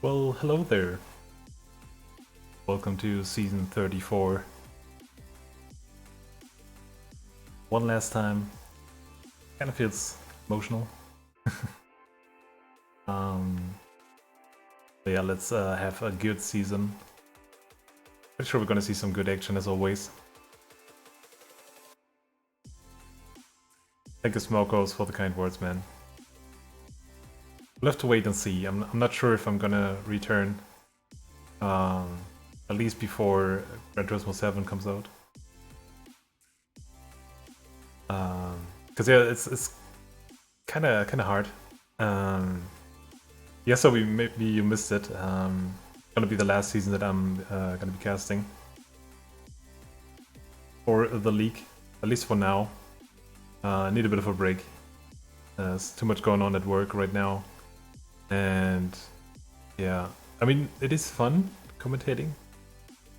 Well, hello there. Welcome to season 34. One last time. Kind of feels emotional. um, but yeah, let's have a good season. Pretty sure we're gonna see some good action as always. Thank you, Smokos, for the kind words, man. We'll have to wait and see. I'm not sure if I'm gonna return. At least before Gran Turismo 7 comes out. Because yeah, it's kind of hard. Yeah, so maybe you missed it. Gonna be the last season that I'm gonna be casting for the league, at least for now. I need a bit of a break. There's too much going on at work right now, and yeah, I mean it is fun commentating,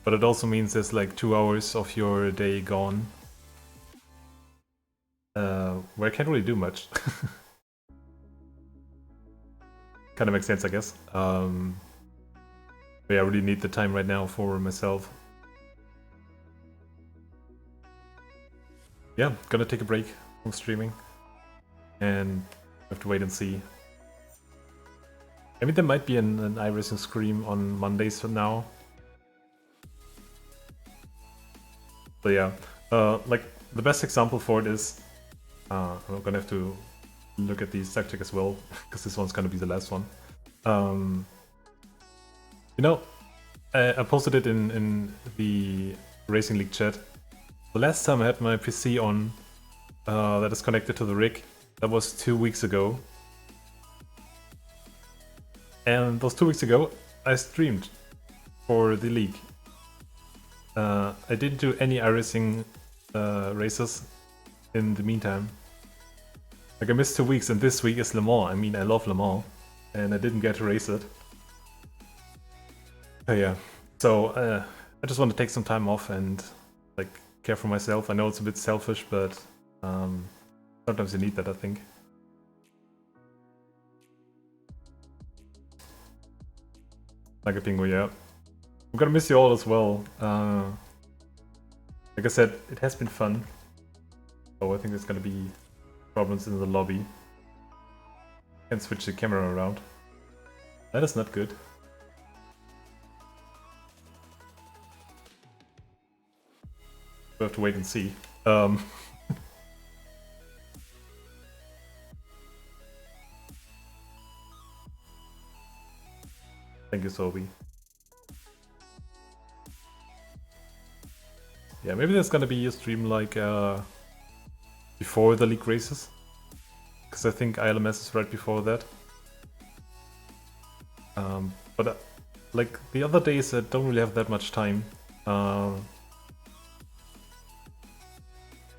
but it also means there's like 2 hours of your day gone, where I can't really do much. Kind of makes sense, I guess. But yeah, I really need the time right now for myself. Yeah, gonna take a break from streaming and have to wait and see. I mean, there might be an iRacing stream on Mondays from now. But yeah, like the best example for it is, I'm gonna have to look at the stack as well, because this one's gonna be the last one. You know, I posted it in the Racing League chat. The last time I had my PC on that is connected to the rig, that was 2 weeks ago. And those 2 weeks ago, I streamed for the league. I didn't do any iRacing races in the meantime. Like, I missed 2 weeks, and this week is Le Mans. I mean, I love Le Mans, and I didn't get to race it. Yeah, so I just want to take some time off and like care for myself. I know it's a bit selfish, but sometimes you need that, I think. Like a penguin, yeah. I'm gonna miss you all as well. Like I said, it has been fun. So I think there's gonna be problems in the lobby. Can't switch the camera around. That is not good. We'll have to wait and see. Thank you, Sobi. Yeah, maybe there's gonna be a stream like before the league races, because I think ILMS is right before that. But like the other days, I don't really have that much time.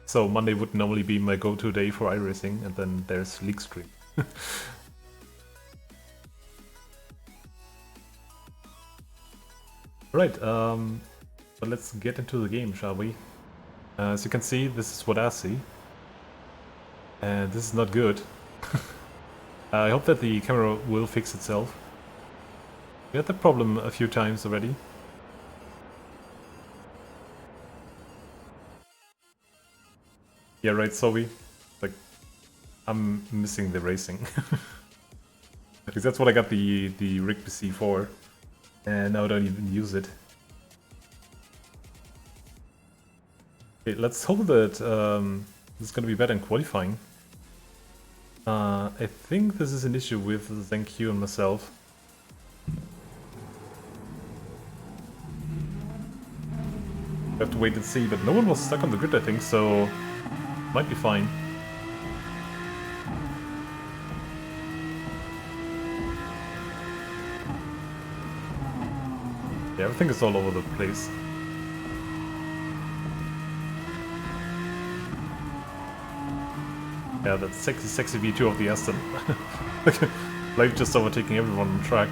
So Monday would normally be my go-to day for iRacing, and then there's league stream. Right, but let's get into the game, shall we? As you can see, this is what I see. And this is not good. I hope that the camera will fix itself. We had that problem a few times already. Yeah, right, Sobi. Like, I'm missing the racing. Because that's what I got the rig PC for. And now I don't even use it. Okay, let's hope that this is gonna be better in qualifying. I think this is an issue with ZenQ and myself. We have to wait and see, but no one was stuck on the grid, I think, so might be fine. Yeah, everything is all over the place. Yeah, that sexy V2 of the Aston. Like just overtaking everyone on track.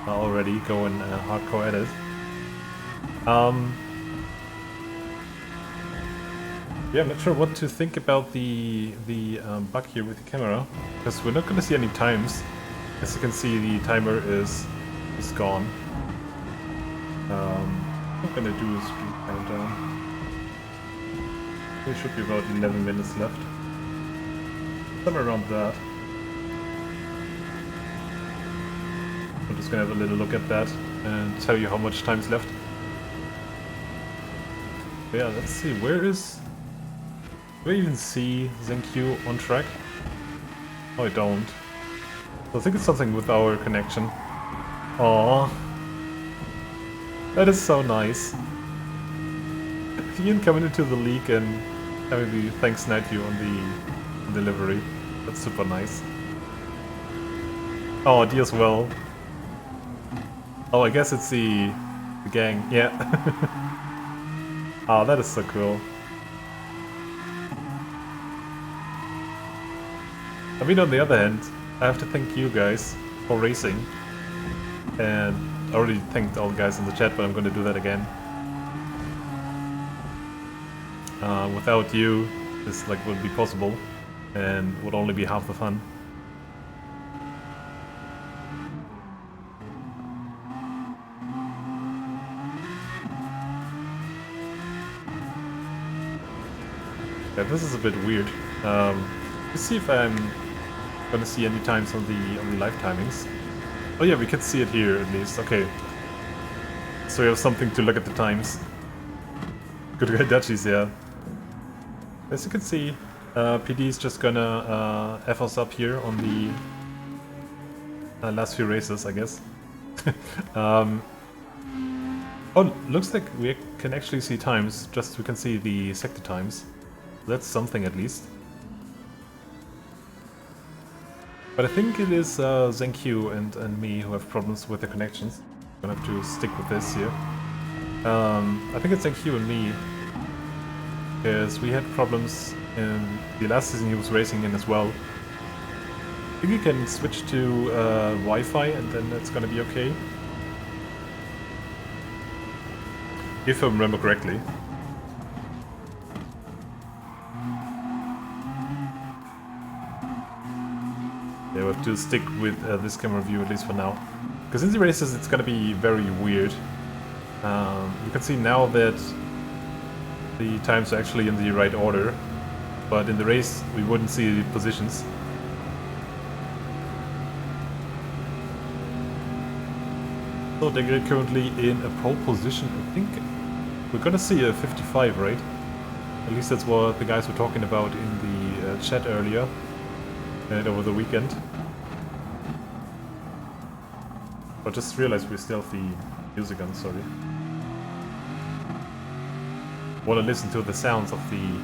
Already going hardcore at it. Yeah, I'm not sure what to think about the bug here with the camera, because we're not gonna see any times. As you can see, the timer is gone. I'm gonna do a speed countdown. There should be about 11 minutes left. Somewhere around that. I'm just gonna have a little look at that and tell you how much time's left. But yeah, let's see, do I even see ZenQ on track? Oh, I don't. So I think it's something with our connection. Aww. That is so nice. Ian coming into the league and having the thanks night you on the delivery. That's super nice. Oh, D as well. Oh, I guess it's the gang. Yeah. Oh, that is so cool. I mean, on the other hand, I have to thank you guys for racing. And I already thanked all the guys in the chat, but I'm going to do that again. Without you, this wouldn't be possible, and would only be half the fun. Yeah, this is a bit weird. Let's see if I'm gonna see any times on the live timings. Oh yeah, we can see it here at least. Okay, so we have something to look at the times. Good guy Dutchies, yeah. As you can see, PD is just gonna F us up here on the last few races, I guess. Oh, looks like we can actually see times, just we can see the sector times. That's something at least. But I think it is ZenQ and me who have problems with the connections. I'm gonna have to stick with this here. I think it's ZenQ and me, because we had problems in the last season he was racing in as well. I think you can switch to Wi-Fi and then it's gonna be okay. If I remember correctly. Yeah, we have to stick with this camera view at least for now. Because in the races it's gonna be very weird. You can see now that the times are actually in the right order, but in the race we wouldn't see the positions. So they're currently in a pole position. I think we're gonna see a 55, right? At least that's what the guys were talking about in the chat earlier and over the weekend. I just realized we still have the music on, sorry. Want to listen to the sounds of the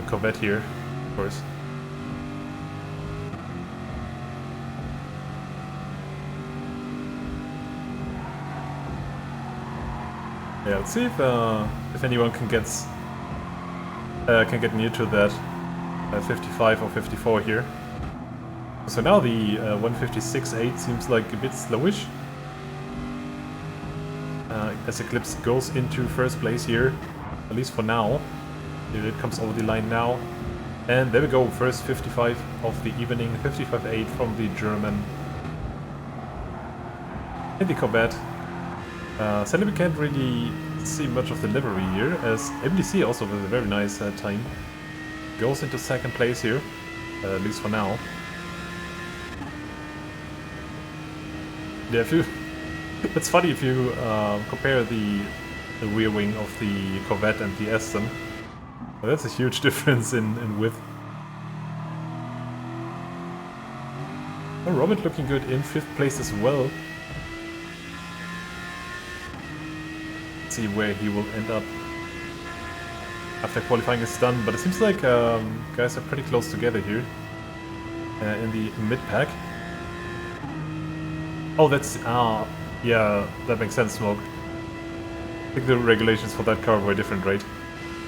Corvette here, of course. Yeah, let's see if anyone can get near to that 55 or 54 here. So now the 156.8 seems like a bit slowish. As Eclipse goes into first place here, at least for now. Here it comes over the line now. And there we go, first 55 of the evening, 55.8 from the German. And the Corvette. Sadly we can't really see much of the livery here, as MDC also with a very nice time goes into second place here, at least for now. Yeah, it's funny if you compare the rear wing of the Corvette and the Aston. Well, that's a huge difference in width. Oh, Robert looking good in 5th place as well. Let's see where he will end up after qualifying is done, but it seems like guys are pretty close together here in the mid-pack. Oh, that's... yeah, that makes sense, Smoke. I think the regulations for that car were different, right?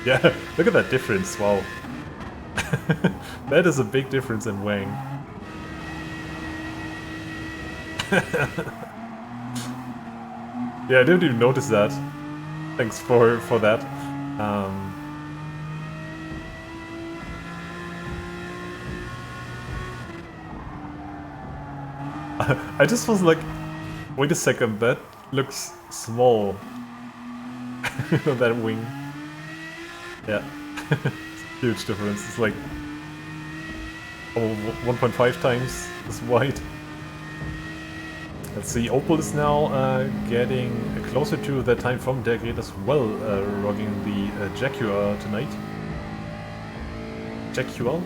Yeah, look at that difference, wow. That is a big difference in weighing. Yeah, I didn't even notice that. Thanks for that. I just was like, wait a second, that looks small. That wing. Yeah. Huge difference. It's like 1.5 times as wide. Let's see, Opel is now getting closer to that time from Degrid as well, rocking the Jaguar tonight. Jaguar?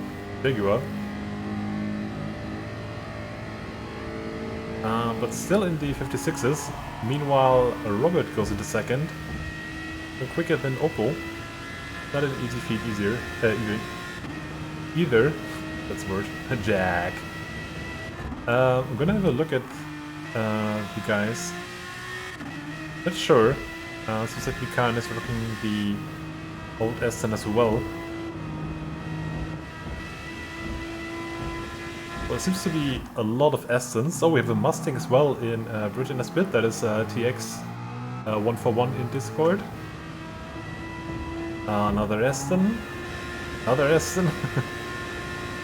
But still in the 56s. Meanwhile, Robert goes into second. Quicker than Opel. Not an easy feat either. That's the word. Jack. I'm gonna have a look at the guys. Not sure. Seems like Vikan is working the old Aston as well. Well, it seems to be a lot of Astons. Oh, we have a Mustang as well in Britain as bit. That is TX 141 in Discord. Another Aston. Another Aston.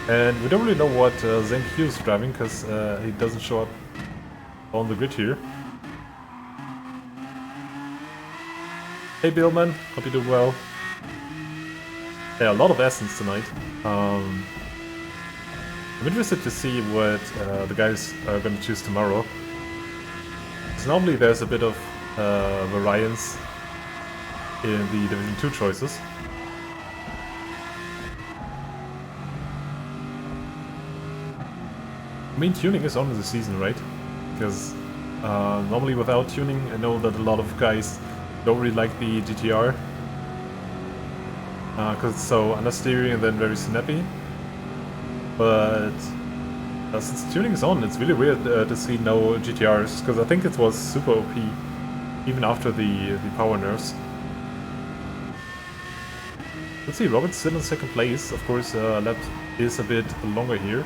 And we don't really know what Zenk Hugh is driving because he doesn't show up on the grid here. Hey Billman, hope you do well. Yeah, a lot of Astons tonight. I'm interested to see what the guys are going to choose tomorrow. Because normally there's a bit of variance in the Division 2 choices. I mean, tuning is on in the season, right? Because normally without tuning, I know that a lot of guys don't really like the GTR. Because it's so understeering and then very snappy. But since tuning is on, it's really weird to see no GTRs, because I think it was super OP, even after the power nerfs. Let's see, Robert's still in second place. Of course, lap is a bit longer here.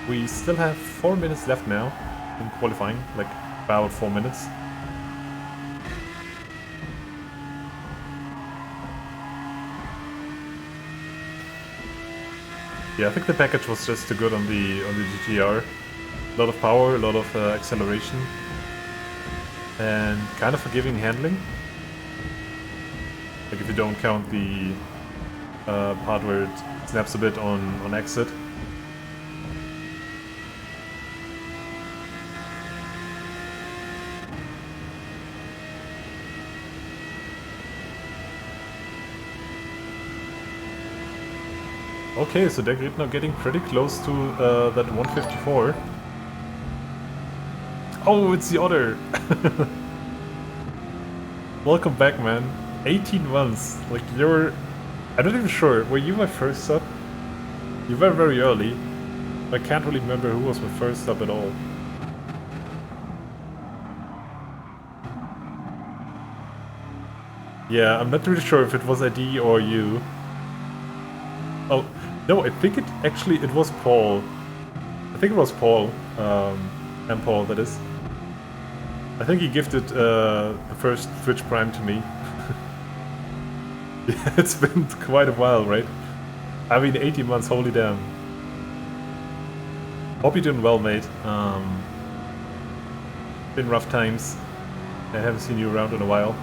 We still have 4 minutes left now in qualifying, like about 4 minutes. Yeah, I think the package was just too good on the GTR. A lot of power, a lot of acceleration, and kind of forgiving handling. Like if you don't count the part where it snaps a bit on exit. Okay, so they're now getting pretty close to that 154. Oh, it's the other! Welcome back, man. 18 months. Like, you're... I'm not even sure. Were you my first sub? You were very early. I can't really remember who was my first sub at all. Yeah, I'm not really sure if it was ID or you. Oh, no, I think it was Paul. I think it was Paul. And Paul, that is. I think he gifted the first Twitch Prime to me. Yeah, it's been quite a while, right? I mean, 18 months, holy damn. Hope you're doing well, mate. Been rough times. I haven't seen you around in a while.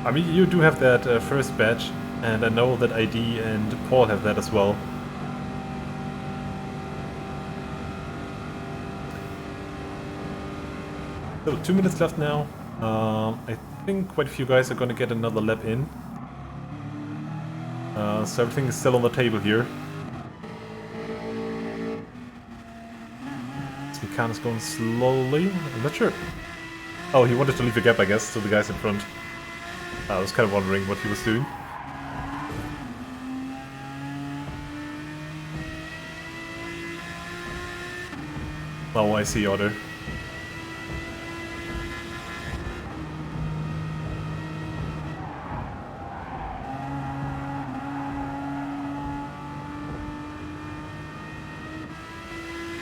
I mean, you do have that first badge, and I know that ID and Paul have that as well. So 2 minutes left now. I think quite a few guys are gonna get another lap in. So everything is still on the table here. Vikan is going slowly. I'm not sure. Oh, he wanted to leave a gap, I guess, to the guys in front. I was kind of wondering what he was doing. Oh, I see, Otter.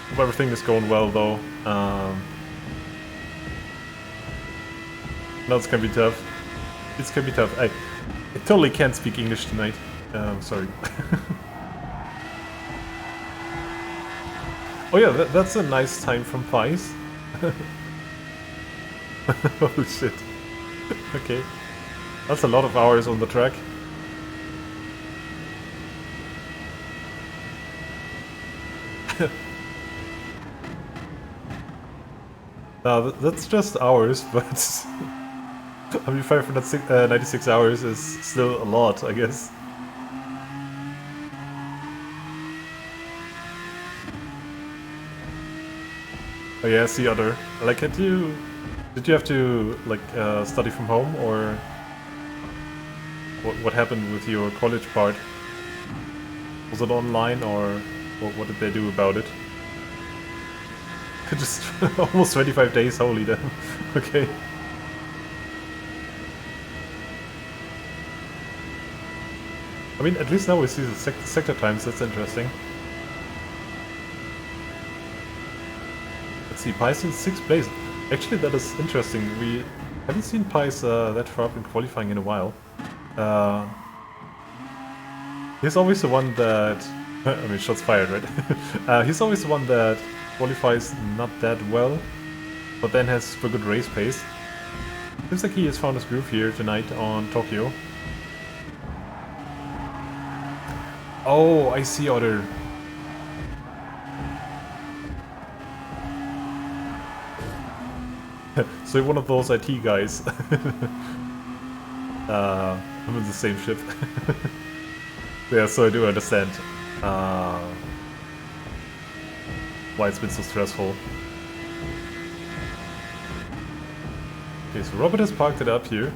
Hope everything is going well, though. No, it's gonna be tough. It's gonna be tough. I totally can't speak English tonight. Sorry. Oh yeah, that's a nice time from Pies. Oh shit. Okay. That's a lot of hours on the track. That's just hours, but I mean 596 hours is still a lot, I guess. Oh yeah, see other. Like, did you have to like study from home, or what happened with your college part? Was it online, or what did they do about it? Just almost 25 days, holy damn. Okay. I mean, at least now we see the sector times, that's interesting. Let's see, Pies in 6th place. Actually, that is interesting. We haven't seen Pies that far up in qualifying in a while. He's always the one that... I mean, shots fired, right? He's always the one that qualifies not that well, but then has super good race pace. Seems like he has found his groove here tonight on Tokyo. Oh, I see Otter. So you're one of those IT guys. I'm in the same ship. Yeah, so I do understand why it's been so stressful. Okay, so Robert has parked it up here.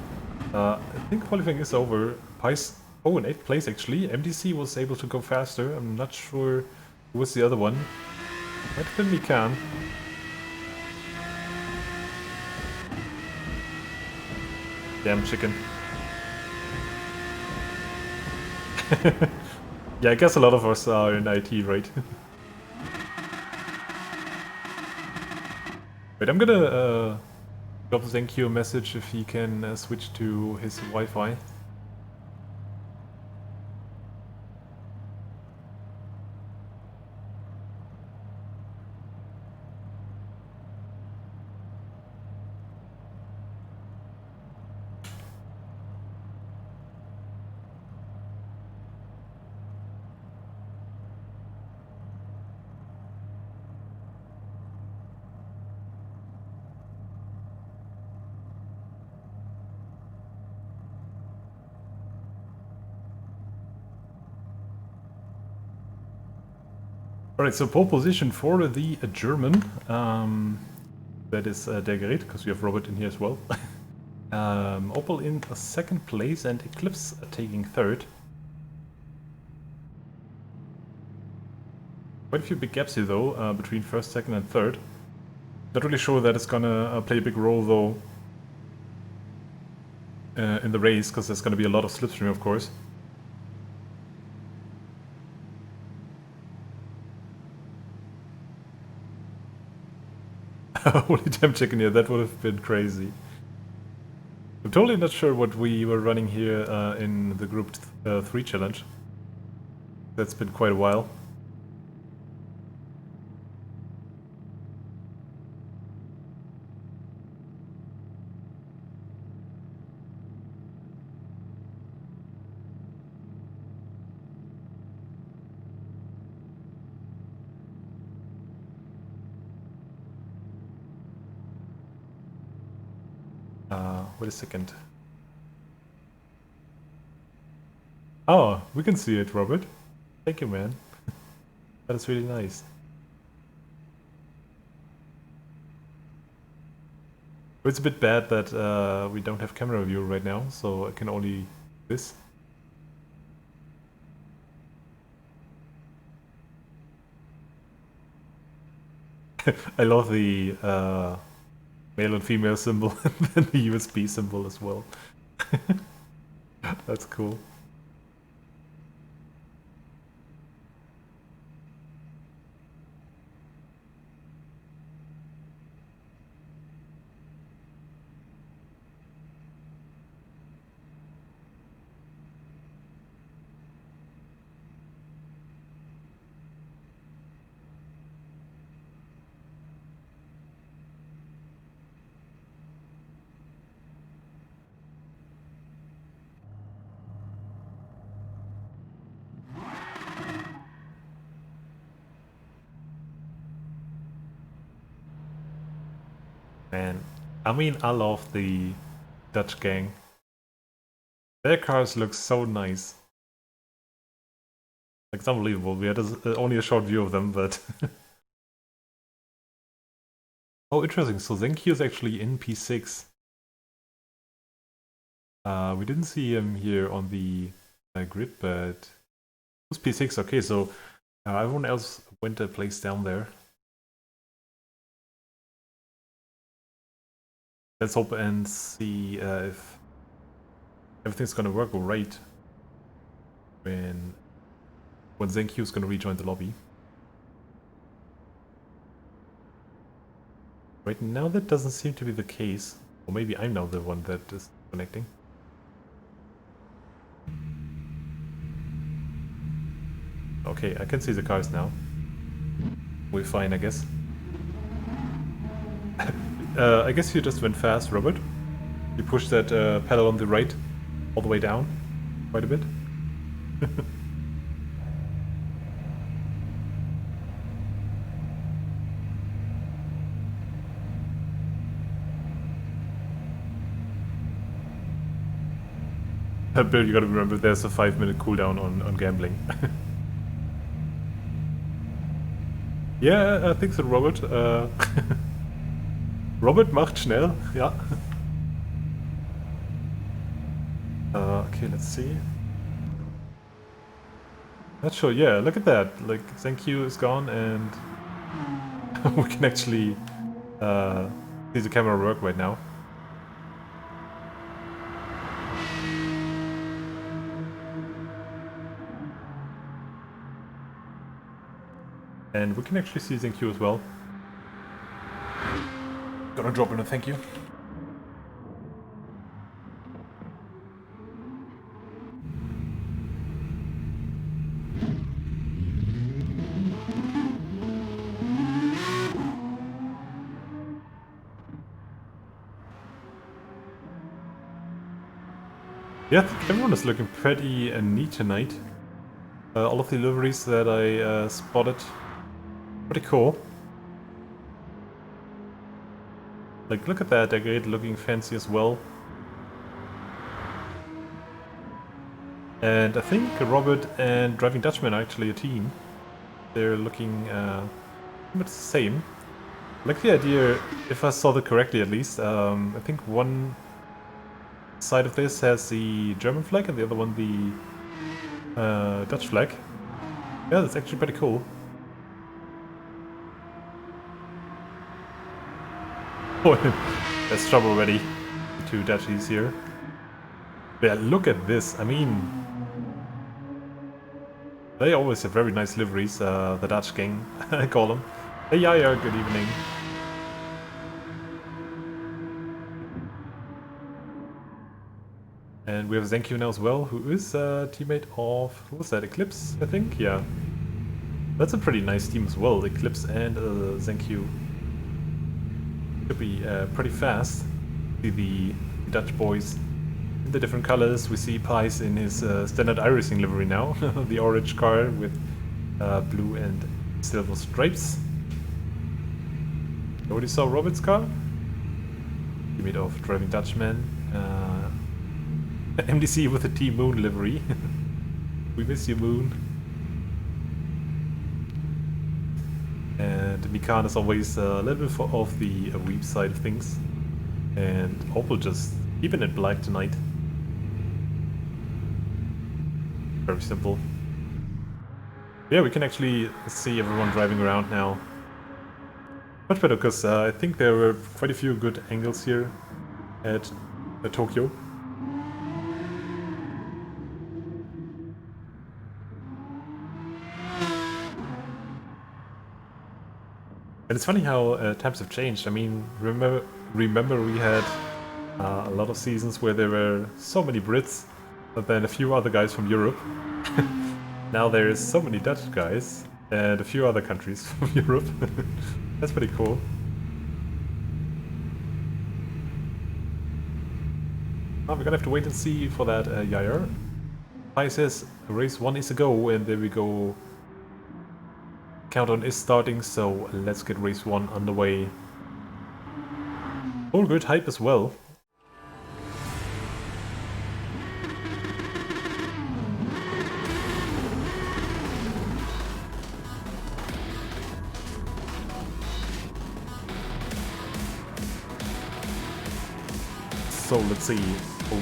I think qualifying is over. Pies... Oh, in 8th place actually. MDC was able to go faster. I'm not sure who was the other one. Might have been Mikan. Damn chicken. Yeah, I guess a lot of us are in IT, right? Wait, I'm gonna drop a thank you message if he can switch to his Wi-Fi. Alright, so pole position for the German. That is Der Gerät, because we have Robert in here as well. Opel in 2nd place and Eclipse taking 3rd. Quite a few big gaps here though, between 1st, 2nd and 3rd. Not really sure that it's gonna play a big role though in the race, because there's gonna be a lot of slipstream, of course. Holy damn chicken, yeah, that would have been crazy. I'm totally not sure what we were running here in the Group 3 challenge. That's been quite a while. Wait a second. Oh, we can see it, Robert. Thank you, man. That is really nice. It's a bit bad that we don't have camera view right now, so I can only this. I love the male and female symbol and then the USB symbol as well. That's cool. Man, I mean, I love the Dutch gang. Their cars look so nice. Like, it's unbelievable. We had only a short view of them, but... Oh, interesting. So Zenki is actually in P6. We didn't see him here on the grid, but... Who's P6? Okay, so everyone else went a place down there. Let's hope and see if everything's gonna work right when Zenki is gonna rejoin the lobby. Right now that doesn't seem to be the case. Or maybe I'm now the one that is connecting. Okay, I can see the cars now. We're fine, I guess. I guess you just went fast, Robert. You pushed that pedal on the right all the way down quite a bit. Bill, you gotta remember there's a 5-minute cooldown on gambling. Yeah, I think so, Robert. Robert macht schnell, ja. Okay, let's see. Not sure, yeah, look at that. Like, thank you is gone and we can actually see the camera work right now. And we can actually see thank you as well. Gonna drop in a thank you. Yeah, I think everyone is looking pretty neat tonight. All of the liveries that I spotted, pretty cool. Like, look at that, they're great looking fancy as well. And I think Robert and Driving Dutchman are actually a team. They're looking much the same. I like the idea, if I saw that correctly at least, I think one side of this has the German flag and the other one the Dutch flag. Yeah, that's actually pretty cool. Oh, there's trouble already. The two Dutchies here. Yeah, look at this. I mean, they always have very nice liveries, the Dutch gang, I call them. Hey, yeah, good evening. And we have Zenkyu now as well, who is a teammate of... who was that? Eclipse, I think? Yeah. That's a pretty nice team as well, Eclipse and Zenkyu. Should be pretty fast. See the Dutch boys in the different colors. We see Pies in his standard iRacing livery now. The orange car with blue and silver stripes. You already saw Robert's car? Teammate of Driving Dutchman. MDC with a Team Moon livery. We miss you, Moon. And Mikan is always a little bit off the weep side of things. And Opal just keeping it black tonight. Very simple. Yeah, we can actually see everyone driving around now. Much better, because I think there were quite a few good angles here at Tokyo. And it's funny how times have changed. I mean, remember we had a lot of seasons where there were so many Brits, but then a few other guys from Europe. Now there's so many Dutch guys and a few other countries from Europe. That's pretty cool. We're gonna have to wait and see for that Yair. Pi says race 1 is a go, and there we go. Countdown is starting, so let's get race 1 underway. All good hype as well. So let's see,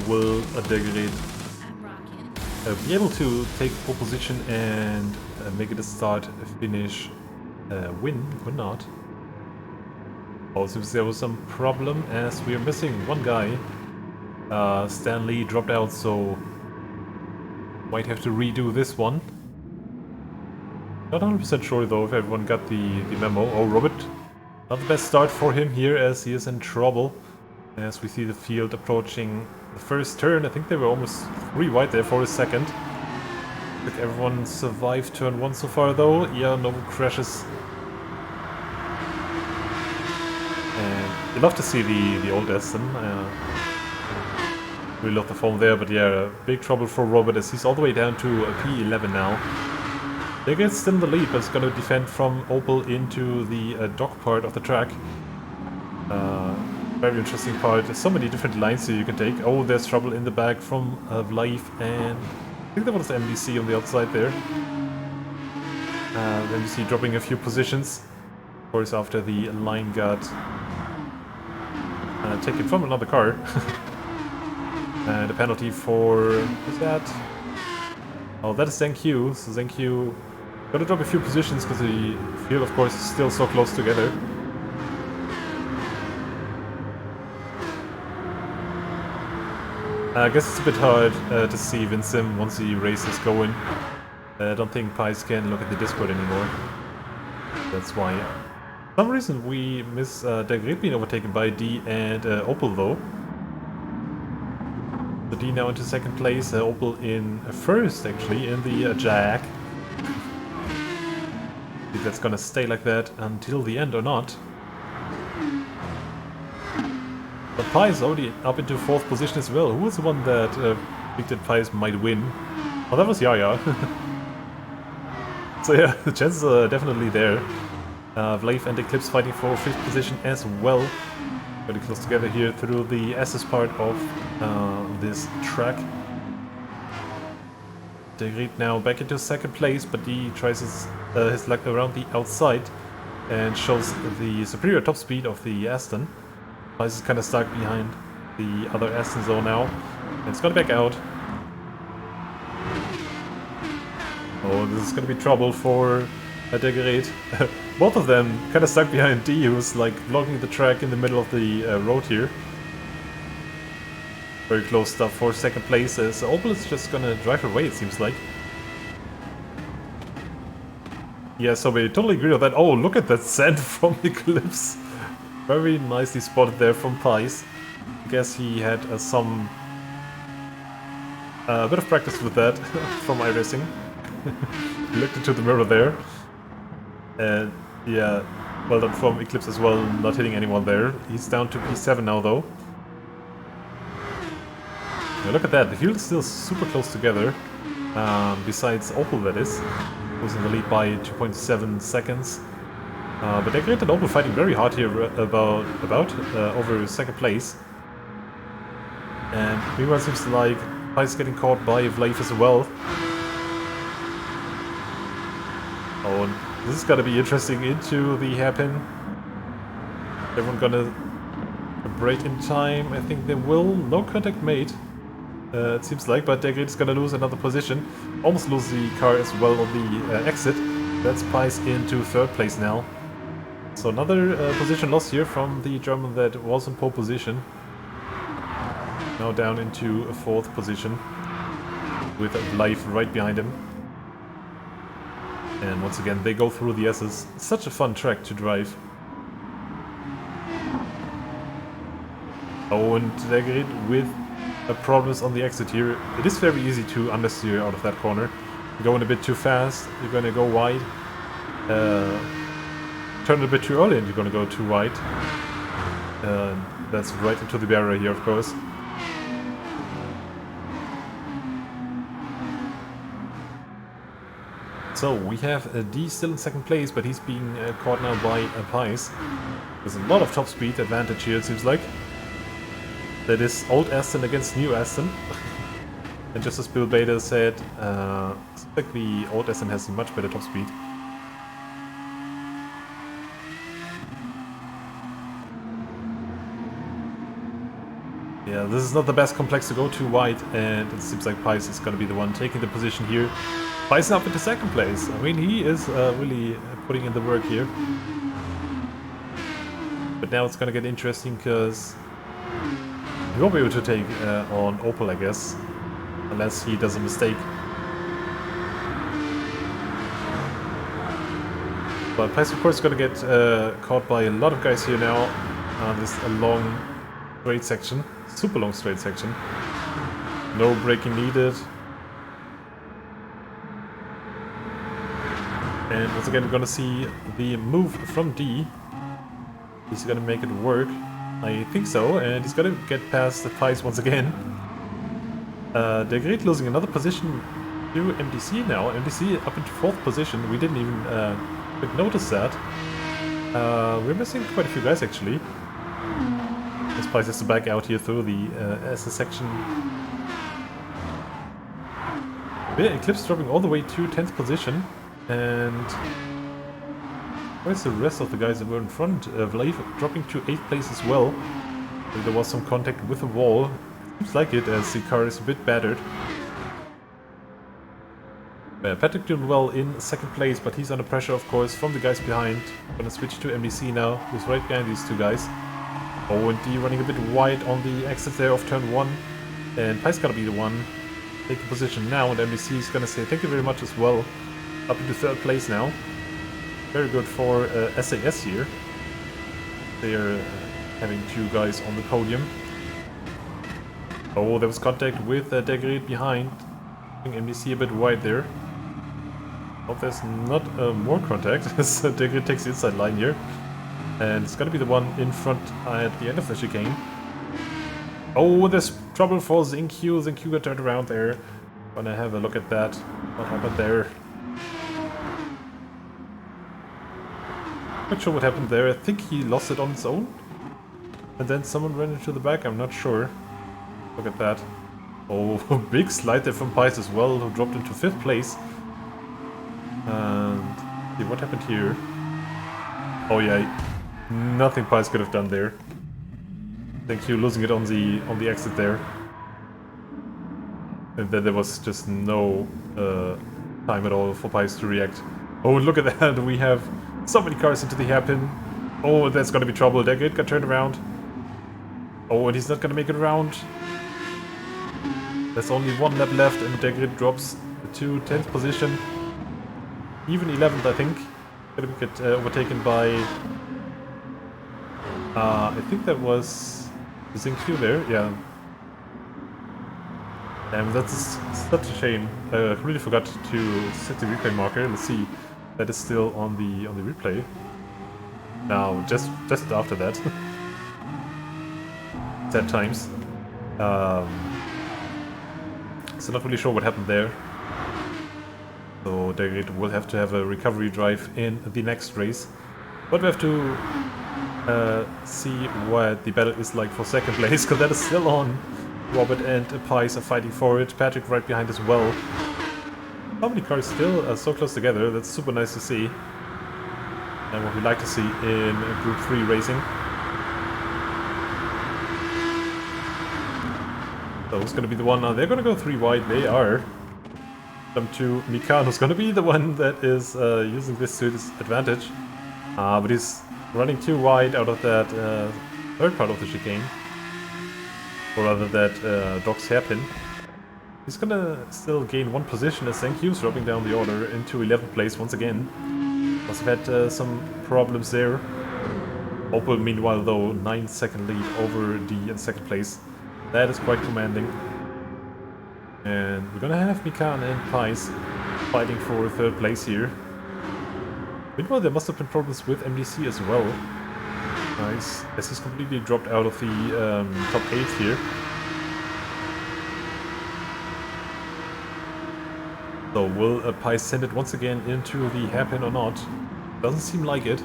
will Degerit be able to take pole position and make it a start, finish, win or not? Oh, seems there was some problem as we are missing one guy. Stanley dropped out, so might have to redo this one. Not 100% sure though if everyone got the memo. Oh, Robert, not the best start for him here as he is in trouble. As we see the field approaching the first turn, I think they were almost 3 wide there for a second. Like everyone survived turn 1 so far though. Yeah, no crashes. And you love to see the old Aston. We love the form there, but yeah, big trouble for Robert as he's all the way down to P11 now. They get still in the lead, but it's going to defend from Opel into the dock part of the track. Very interesting part. There's so many different lines here you can take. Oh, there's trouble in the back from Life, and I think that was the MDC on the outside there. MDC dropping a few positions. Of course, after the line got taken from another car. And a penalty for... what's that? Oh, that is Zheng. So Zheng got to drop a few positions because the field, of course, is still so close together. I guess it's a bit hard to see Vincent once the race is going. I don't think Pies can look at the Discord anymore. That's why. For some reason we miss Degerit being overtaken by D and Opel though. So D now into second place, Opel in first actually in the Jack. If that's gonna stay like that until the end or not. But Pies already up into 4th position as well. Who was the one that predicted Pies might win? Oh, that was Yaya. So yeah, the chances are definitely there. Vlave and Eclipse fighting for 5th position as well. Very close together here through the SS part of this track. Degerit now back into 2nd place, but he tries his luck around the outside and shows the superior top speed of the Aston. Pies is kind of stuck behind the other Aston though now. And it's gonna back out. Oh, this is gonna be trouble for Degerit. Both of them kind of stuck behind D, who's like blocking the track in the middle of the road here. Very close stuff for 2nd place. So Opel is just gonna drive away, it seems like. Yeah, so we totally agree on that. Oh, look at that sand from Eclipse. Very nicely spotted there from Pies. I guess he had some bit of practice with that from iRacing. He looked into the mirror there. And yeah, well done from Eclipse as well, not hitting anyone there. He's down to P7 now though. Now look at that, the field is still super close together. Besides Opel, that is, who's in the lead by 2.7 seconds. But Degerit and Opel fighting very hard here about over 2nd place. And meanwhile, it seems like Pies getting caught by Vlave as well. Oh, and this is gonna be interesting into the hairpin. Everyone gonna brake in time? I think they will. No contact made. It seems like, but Degerit is gonna lose another position. Almost lose the car as well on the exit. That's Pies into 3rd place now. So another position lost here from the German that was in pole position. Now down into a 4th position with Life right behind him. And once again they go through the S's. Such a fun track to drive. Oh, and Degerit with problems on the exit here. It is very easy to understeer out of that corner. You're going a bit too fast, you're going to go wide. Turn it a bit too early and you're gonna go too wide. That's right into the barrier here, of course. So we have D still in 2nd place, but he's being caught now by Pies. There's a lot of top speed advantage here, it seems like. That is old Aston against new Aston. And just as Bill Bader said, seems like the old Aston has a much better top speed. Yeah, this is not the best complex to go too wide, and it seems like Pice is going to be the one taking the position here. Pice up into second place. I mean, he is really putting in the work here. But now it's going to get interesting because he won't be able to take on Opel, I guess, unless he does a mistake. But Pice, of course, is going to get caught by a lot of guys here now. This a long straight section, super long straight section. No braking needed. And once again, we're going to see the move from D. He's going to make it work. I think so, and he's going to get past the Pice once again. De Great losing another position to MDC now. MDC up into 4th position. We didn't even notice that. We're missing quite a few guys actually. This Pice has to back out here through the SS section. Eclipse dropping all the way to 10th position. And where's the rest of the guys that were in front? Vlave dropping to 8th place as well. There was some contact with the wall. Seems like it, as the car is a bit battered. Patrick doing well in 2nd place, but he's under pressure, of course, from the guys behind. Gonna switch to MDC now, who's right behind these two guys. O and D running a bit wide on the exit there of turn 1. And Pice gotta be the one taking position now, and MDC is gonna say thank you very much as well. Up into 3rd place now. Very good for SAS here. They are having 2 guys on the podium. Oh, there was contact with Degrid behind. MDC a bit wide there. Hope there's not more contact as Degrid takes the inside line here. And it's gonna be the one in front at the end of the chicane. Oh, there's trouble for Zinq. Zinq got turned around there. Gonna have a look at that. What happened there? Not sure what happened there. I think he lost it on its own. And then someone ran into the back, I'm not sure. Look at that. Oh, big slide there from Pice as well, who dropped into 5th place. And see what happened here. Oh yeah, nothing Pice could have done there. Thank you, losing it on the exit there. And then there was just no time at all for Pice to react. Oh, look at that, we have so many cars into the hairpin. Oh, that's gonna be trouble. Degrid got turned around. Oh, and he's not gonna make it around. There's only 1 lap left, and Degrid drops to 10th position. Even 11th, I think. Gonna get overtaken by... I think that was Zinq there, yeah. Damn, that's such a shame. I really forgot to set the replay marker. Let's see. That is still on the replay. Now, just after that. Sad times. So not really sure what happened there. So Degrid will have to have a recovery drive in the next race. But we have to see what the battle is like for 2nd place, because that is still on. Robert and Pice are fighting for it. Patrick right behind as well. How many cars still are so close together? That's super nice to see. And what we like to see in Group 3 racing. So who's going to be the one now? They're going to go 3 wide. They are. Jump to Mikan, who's going to be the one that is using this to his advantage. But he's running too wide out of that 3rd part of the chicane. Or rather that Doc's hairpin. He's gonna still gain 1 position as Zinq's dropping down the order into 11th place once again. Must have had some problems there. Opel, meanwhile, though, 9-second lead over D in 2nd place. That is quite commanding. And we're gonna have Mikan and Pice fighting for 3rd place here. Meanwhile, there must have been problems with MDC as well. Nice, as he's completely dropped out of the top 8 here. So will Pice send it once again into the hairpin or not? Doesn't seem like it.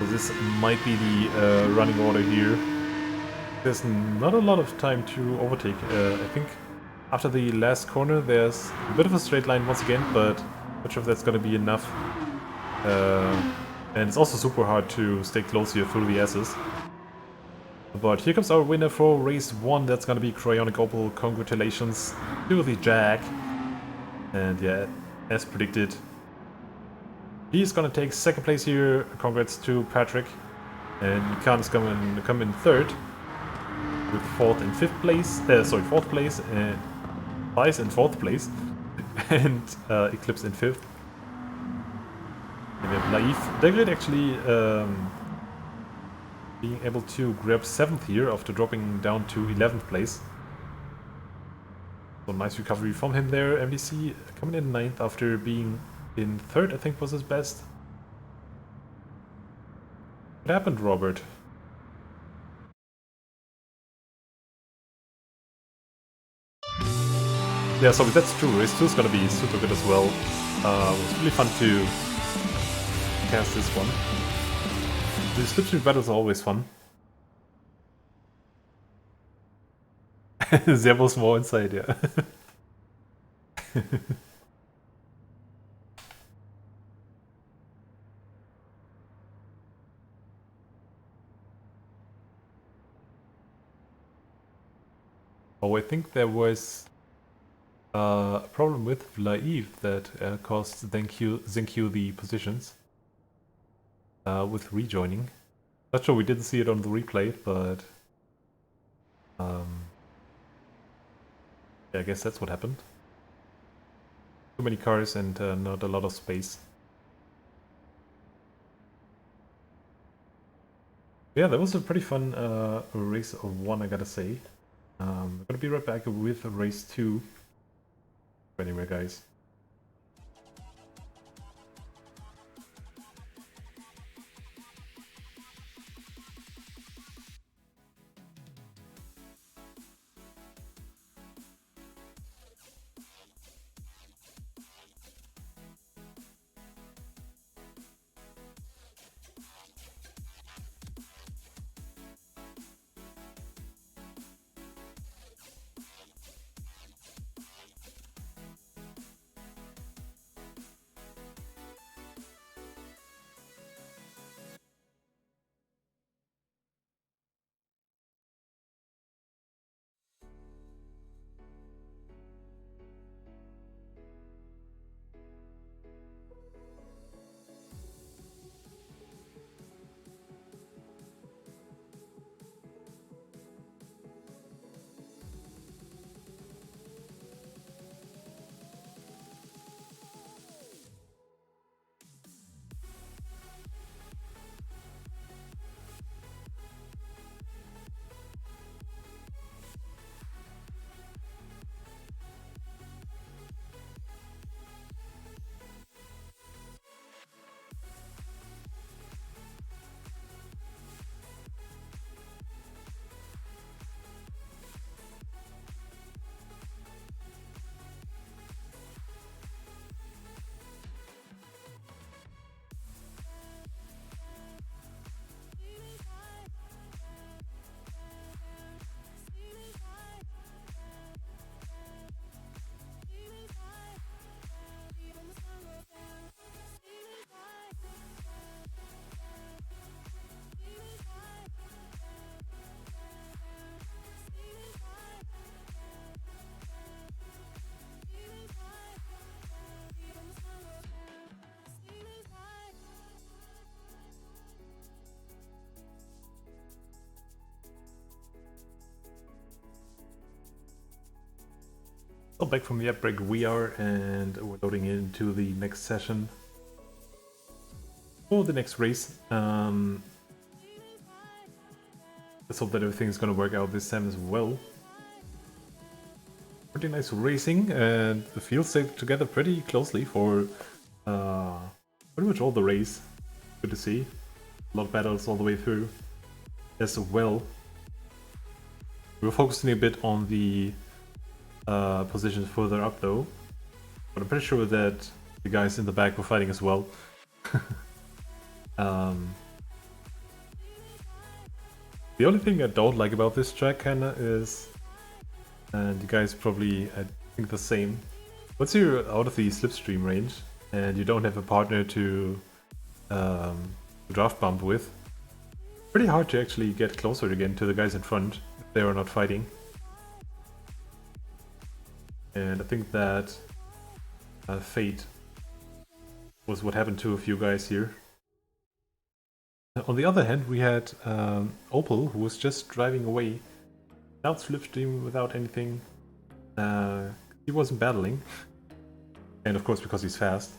this might be the running order here. There's not a lot of time to overtake. I think after the last corner there's a bit of a straight line once again, but not sure if that's gonna be enough. And it's also super hard to stay close here through the S's. But here comes our winner for race 1, that's gonna be Cryonic Opal. Congratulations to the Jack. And yeah, as predicted, he's gonna take second place here. Congrats to Patrick. And Khan's come in third with fourth and fifth place. Fourth place and Vice in fourth place, and Eclipse in fifth. And we have Laif. Degrid actually being able to grab 7th here after dropping down to 11th place. So nice recovery from him there. MDC coming in 9th after being in 3rd, I think was his best. What happened, Robert? Yeah, so that's true. Race 2 is gonna be super good as well. It was really fun to cast this one. The slipstream battles are always fun. There was more inside, yeah. Oh, I think there was a problem with Laif that caused Zenkyu the positions with rejoining. Not sure, we didn't see it on the replay, but yeah, I guess that's what happened. Too many cars and not a lot of space. Yeah, that was a pretty fun race of 1, I gotta say. I'm gonna be right back with race 2. Anyway, guys. So back from the ad break we are, and we're loading into the next session for the next race. Let's hope that everything's gonna work out this time as well. Pretty nice racing, and the field stayed together pretty closely for pretty much all the race. Good to see. A lot of battles all the way through as well. We were focusing a bit on the positions further up though, but I'm pretty sure that the guys in the back were fighting as well. The only thing I don't like about this track kinda is, and you guys probably I think the same, once you're out of the slipstream range and you don't have a partner to draft bump with, pretty hard to actually get closer again to the guys in front if they are not fighting. And I think that fate was what happened to a few guys here. On the other hand, we had Opal, who was just driving away without slipstream, without anything. He wasn't battling, and of course because he's fast.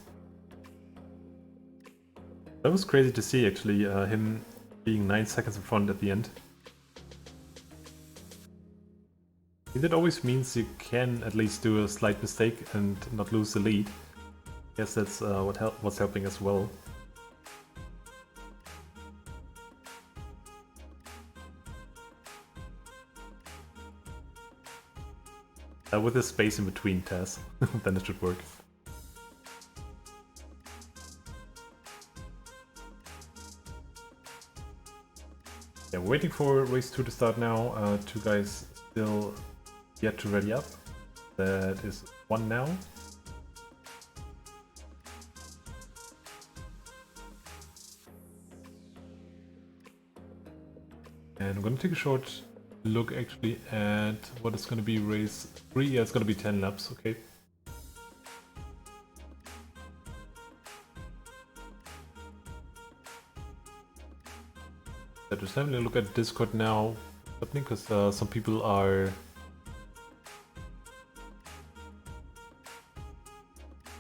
That was crazy to see, actually, him being 9 seconds in front at the end. That always means you can at least do a slight mistake and not lose the lead. I guess that's what's helping as well. With the space in between tasks, then it should work. Yeah, we're waiting for race 2 to start now. 2 guys still yet to ready up. That is 1 now. And I'm gonna take a short look actually at what is gonna be race 3. Yeah, it's gonna be 10 laps, okay. Just having a look at Discord now, happening because some people are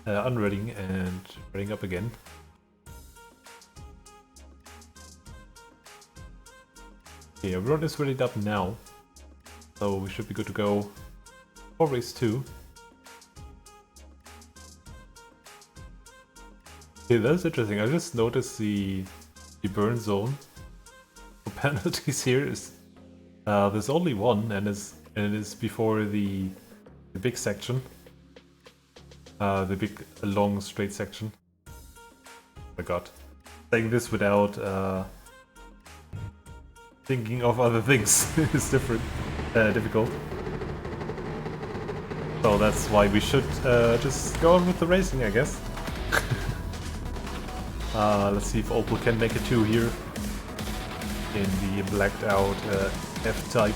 unreading and reading up again. Okay, everyone is ready up now, so we should be good to go for race 2. Okay, that's interesting. I just noticed the burn zone for penalties here is there's only one, and it is before the big section, the big long straight section. Oh my god, saying this without thinking of other things is difficult. So that's why we should just go on with the racing, I guess. Let's see if Opal can make a 2 here in the blacked out F-type.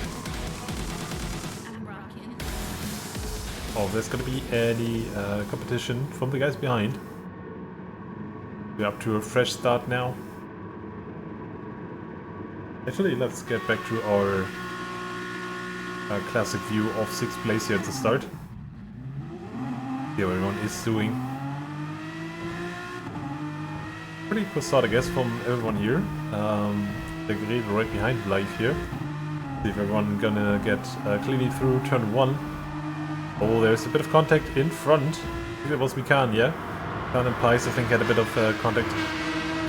Oh, there's gonna be any competition from the guys behind. We're up to a fresh start now. Actually, let's get back to our classic view of 6th place here at the start. See how everyone is doing. Pretty cool start, I guess, from everyone here. The grid right behind live here. See if everyone gonna get cleanly through turn 1. Oh, there's a bit of contact in front. I think it was Mikan, yeah? Mikan and Pice, I think, had a bit of contact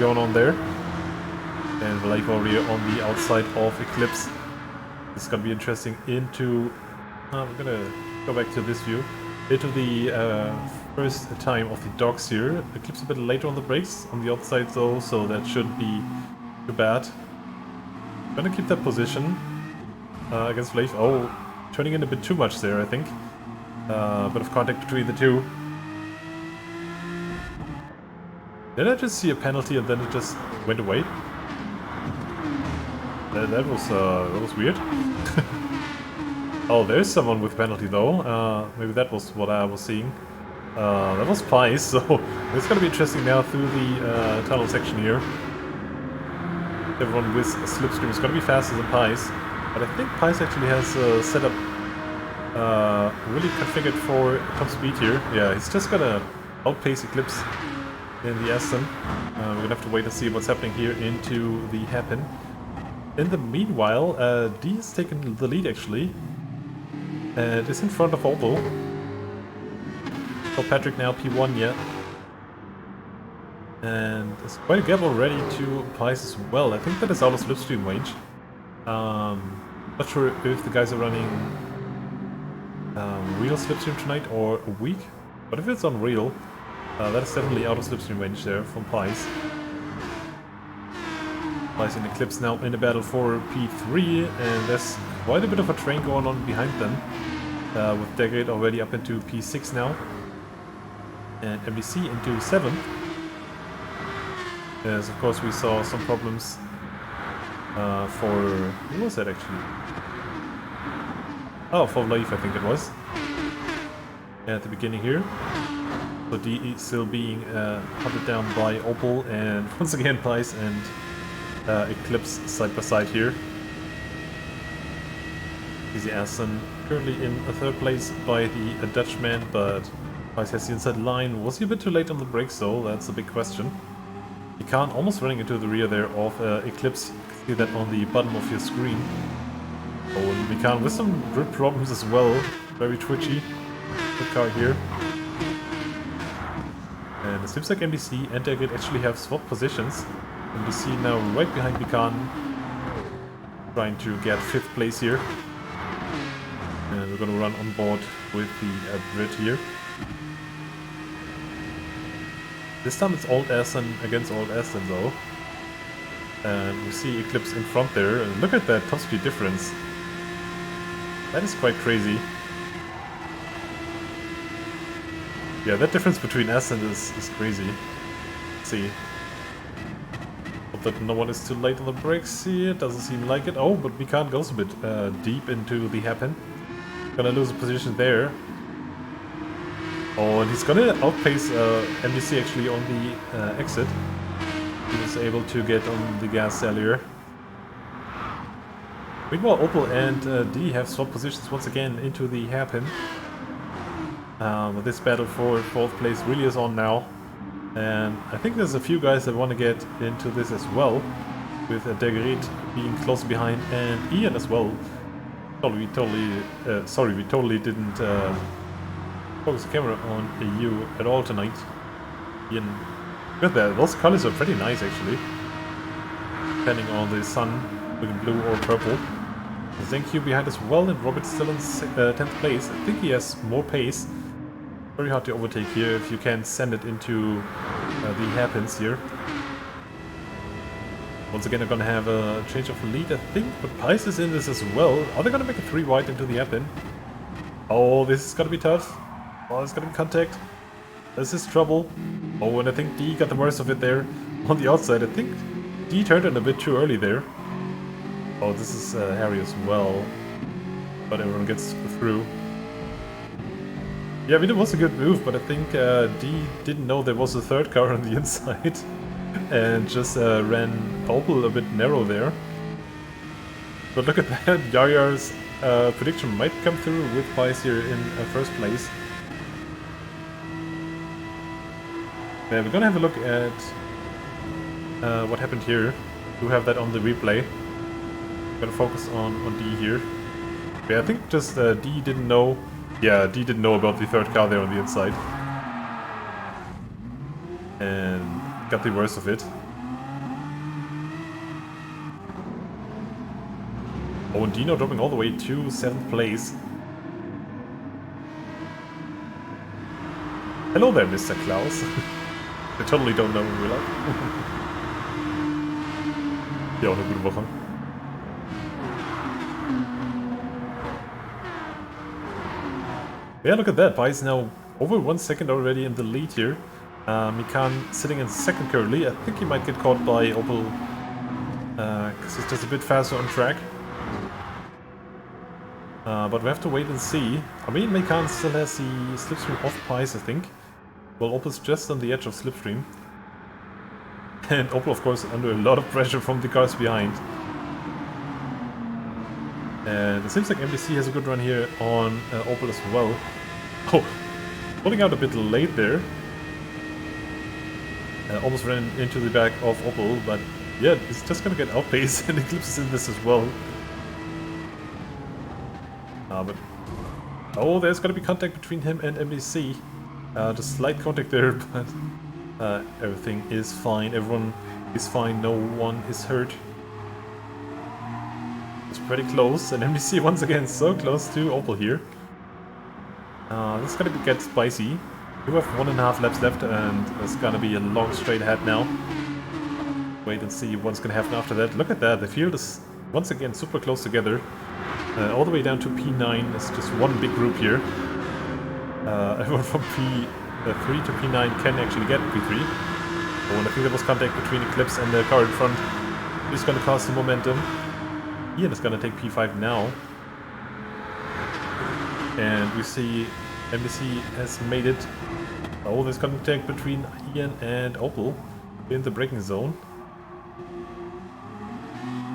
going on there. And the Life Warrior on the outside of Eclipse. It's gonna be interesting into... we're gonna go back to this view. Into the first time of the dogs here. Eclipse a bit later on the brakes, on the outside though, so that shouldn't be too bad. Gonna keep that position against Leif. Oh, turning in a bit too much there, I think. A bit of contact between the two. Did I just see a penalty and then it just went away? That was weird. Oh, there's someone with penalty though. Maybe that was what I was seeing. That was Pice, so it's gonna be interesting now through the tunnel section here. Everyone with a slipstream is gonna be faster than Pice, but I think Pice actually has set up really configured for top speed here. Yeah, he's just gonna outpace Eclipse in the Aston. We're gonna have to wait and see what's happening here into the hairpin. In the meanwhile, D has taken the lead actually, and is in front of Opal. So Patrick now P1 yet. And there's quite a gap already to Pice as well. I think that is out of slipstream range. Not sure if the guys are running real slipstream tonight or a week, but if it's on real, that is definitely out of slipstream range there from Pice. Spice and Eclipse now in the battle for P3, and there's quite a bit of a train going on behind them. With Degate already up into P6 now. And MBC into 7th. As of course we saw some problems for... who was that actually? Oh, for Leif I think it was. At the beginning here. So D still being hunted down by Opal, and once again Pice and Eclipse side by side here. Easy Aston currently in a 3rd place by the Dutchman, but Pice has the inside line. Was he a bit too late on the brakes though? That's a big question. He can't almost running into the rear there of Eclipse. You can see that on the bottom of your screen. Oh, and we can with some grip problems as well. Very twitchy. The car here. And it seems like MBC and Degate actually have swapped positions. MBC now right behind Bican, trying to get 5th place here. And we're gonna run on board with the Brit here. This time it's Old Aston against Old Aston though. And we see Eclipse in front there, and look at that top speed difference. That is quite crazy. Yeah, that difference between Aston is crazy. Let's see. Hope that no one is too late on the brakes here, doesn't seem like it. Oh, but Bican goes a bit deep into the hairpin. Gonna lose a position there. Oh, and he's gonna outpace MDC actually on the exit. He was able to get on the gas earlier. Meanwhile, Opal and D have swapped positions once again into the hairpin. This battle for 4th place really is on now. And I think there's a few guys that want to get into this as well. With Degate being close behind and Ian as well. We totally didn't focus the camera on you at all tonight. Ian, look at that, those colors are pretty nice actually. Depending on the sun, looking blue or purple. Thank you behind as well, and Robert's still in 10th place. I think he has more pace. Very hard to overtake here if you can send it into the hairpins here. Once again, they're gonna have a change of lead, I think, but Pice is in this as well. Are they gonna make a 3 wide into the hairpin? Oh, this is gonna be tough. Oh, it's gonna be contact. This is trouble. Oh, and I think D got the worst of it there on the outside. I think D turned in a bit too early there. Oh, this is Harry as well. But everyone gets through. Yeah, I mean, it was a good move, but I think D didn't know there was a 3rd car on the inside. And just ran Opal a bit narrow there. But look at that, Yar's prediction might come through with Pice here in 1st place. Yeah, we're gonna have a look at what happened here. Do have that on the replay. Gonna focus on D here. Yeah, I think just D didn't know. Yeah, D didn't know about the 3rd car there on the inside. And got the worst of it. Oh, and Dino dropping all the way to 7th place. Hello there, Mr. Klaus. I totally don't know in real life. Ja, auch eine gute Woche. Yeah, look at that. Pice now over 1 second already in the lead here. Mikan sitting in 2nd currently. I think he might get caught by Opal because he's just a bit faster on track. But we have to wait and see. I mean, Mikan still has the slipstream off Pice, I think. Well, Opal's just on the edge of slipstream. And Opal, of course, under a lot of pressure from the cars behind. And it seems like MBC has a good run here on Opal as well. Oh, pulling out a bit late there. Almost ran into the back of Opal, but yeah, it's just gonna get outpaced and Eclipse is in this as well. But oh, there's gonna be contact between him and MBC. Just slight contact there, but everything is fine. Everyone is fine. No one is hurt. It's pretty close, and MBC once again so close to Opal here. This is gonna get spicy. We have 1.5 laps left, and it's gonna be a long straight ahead now. Wait and see what's gonna happen after that. Look at that, the field is once again super close together. All the way down to P9 is just one big group here. Everyone from P3 to P9 can actually get P3. Oh, and I think there was contact between Eclipse and the car in front. He's gonna cause some momentum. Ian is gonna take P5 now. And we see MBC has made it. Oh, there's contact between Ian and Opel in the braking zone.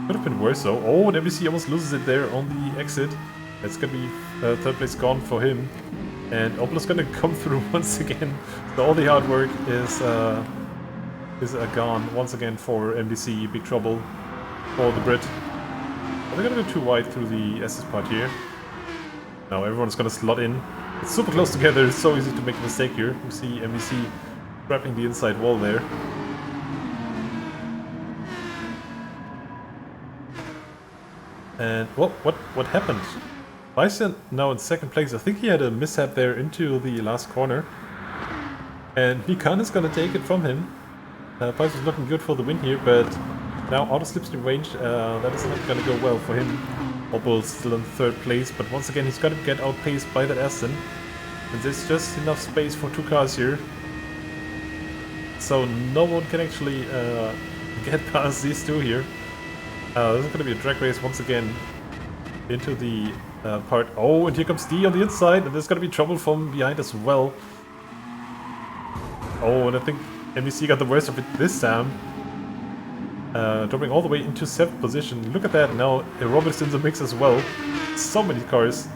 Could have been worse though. Oh, and MBC almost loses it there on the exit. That's gonna be third place gone for him. And Opel is gonna come through once again. So all the hard work is gone once again for MBC. Big trouble for the Brit. Are they gonna go too wide through the SS part here? Now everyone's gonna slot in. It's super close together, it's so easy to make a mistake here. We see MBC trapping the inside wall there. And what happened? Bison now in second place. I think he had a mishap there into the last corner. And Mikan is gonna take it from him. Bison is looking good for the win here, but now out of slipstream range, that is not gonna go well for him. Opel still in third place, but once again he's gonna get outpaced by that Aston. And there's just enough space for two cars here. So no one can actually get past these two here. This is gonna be a drag race once again into the part. Oh, and here comes D on the inside, and there's gonna be trouble from behind as well. Oh, and I think NBC got the worst of it this time. Dropping all the way into 7th position. Look at that, now Robert's in the mix as well. So many cars.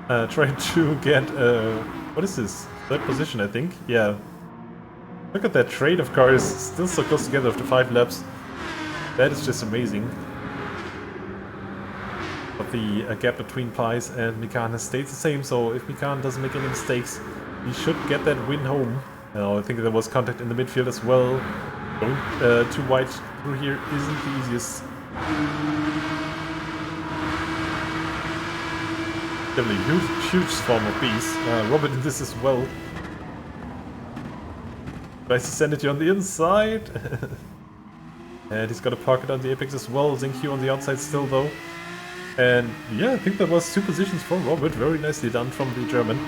Trying to get, what is this? 3rd position, I think? Yeah. Look at that trade of cars, still so close together after 5 laps. That is just amazing. But the gap between Pies and Mikan has stayed the same, so if Mikan doesn't make any mistakes, he should get that win home. I think there was contact in the midfield as well. Going too wide through here isn't the easiest. Definitely huge swarm of bees. Robert in this as well. Tries to send it here on the inside. And he's got a pocket on the apex as well. Zinq on the outside still though. And yeah, I think that was 2 positions for Robert. Very nicely done from the German.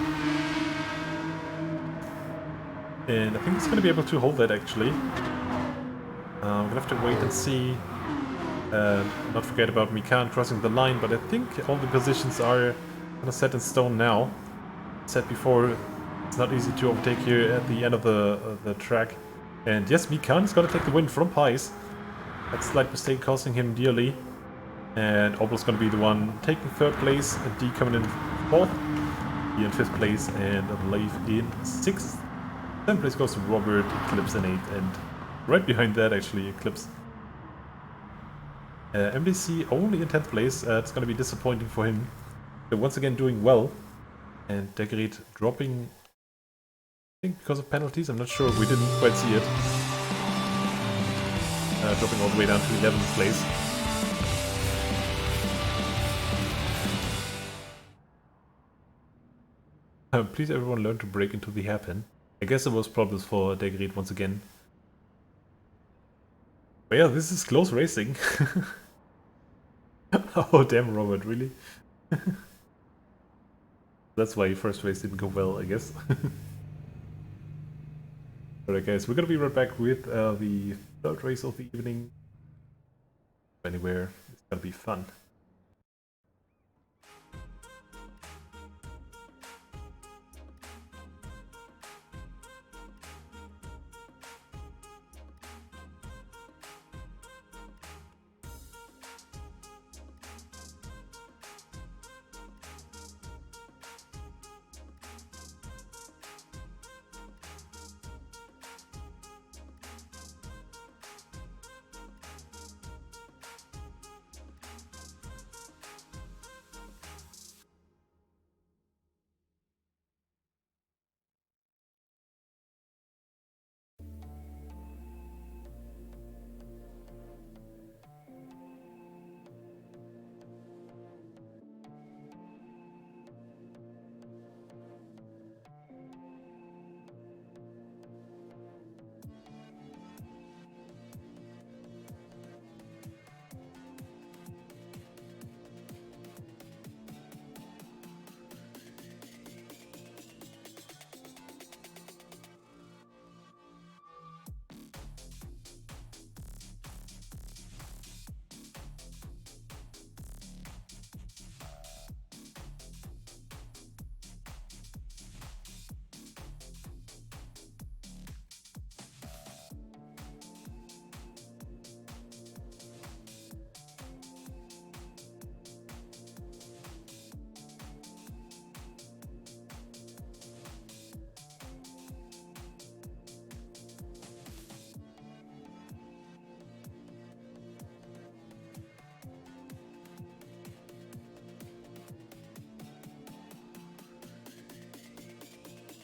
And I think he's going to be able to hold that actually. I'm going to have to wait and see. Not forget about Mikan crossing the line, but I think all the positions are kind of set in stone now. Said before, it's not easy to overtake here at the end of the track. And yes, Mikan is going to take the win from Pies. That slight mistake costing him dearly. And Opel's going to be the one taking 3rd place, and D coming in 4th, D in 5th place, and I believe in 6th. 7th place goes to Robert, Eclipse in 8th, and right behind that actually Eclipse. MDC only in 10th place, it's going to be disappointing for him. They're once again doing well, and Degerit dropping, I think because of penalties, I'm not sure, we didn't quite see it. Dropping all the way down to 11th place. Please everyone learn to break into the hairpin. I guess there was problems for Degerit once again. But yeah, this is close racing. Oh damn Robert, really? That's why your first race didn't go well, I guess. Alright guys, we're gonna be right back with the 3rd race of the evening. Anywhere, it's gonna be fun.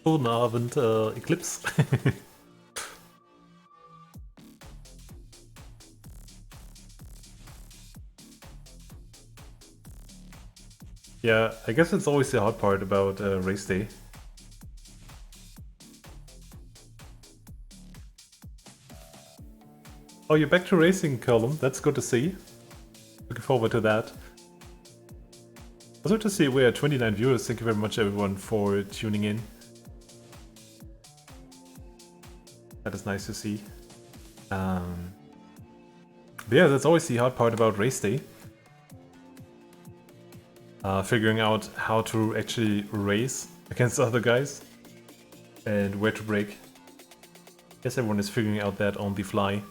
Guten Abend, Eclipse. Yeah, I guess it's always the hard part about race day. Oh, you're back to racing, Column. That's good to see. Looking forward to that. Also to see we're at 29 viewers. Thank you very much, everyone, for tuning in. That is nice to see. But yeah, that's always the hard part about race day. Figuring out how to actually race against other guys and where to brake. I guess everyone is figuring out that on the fly.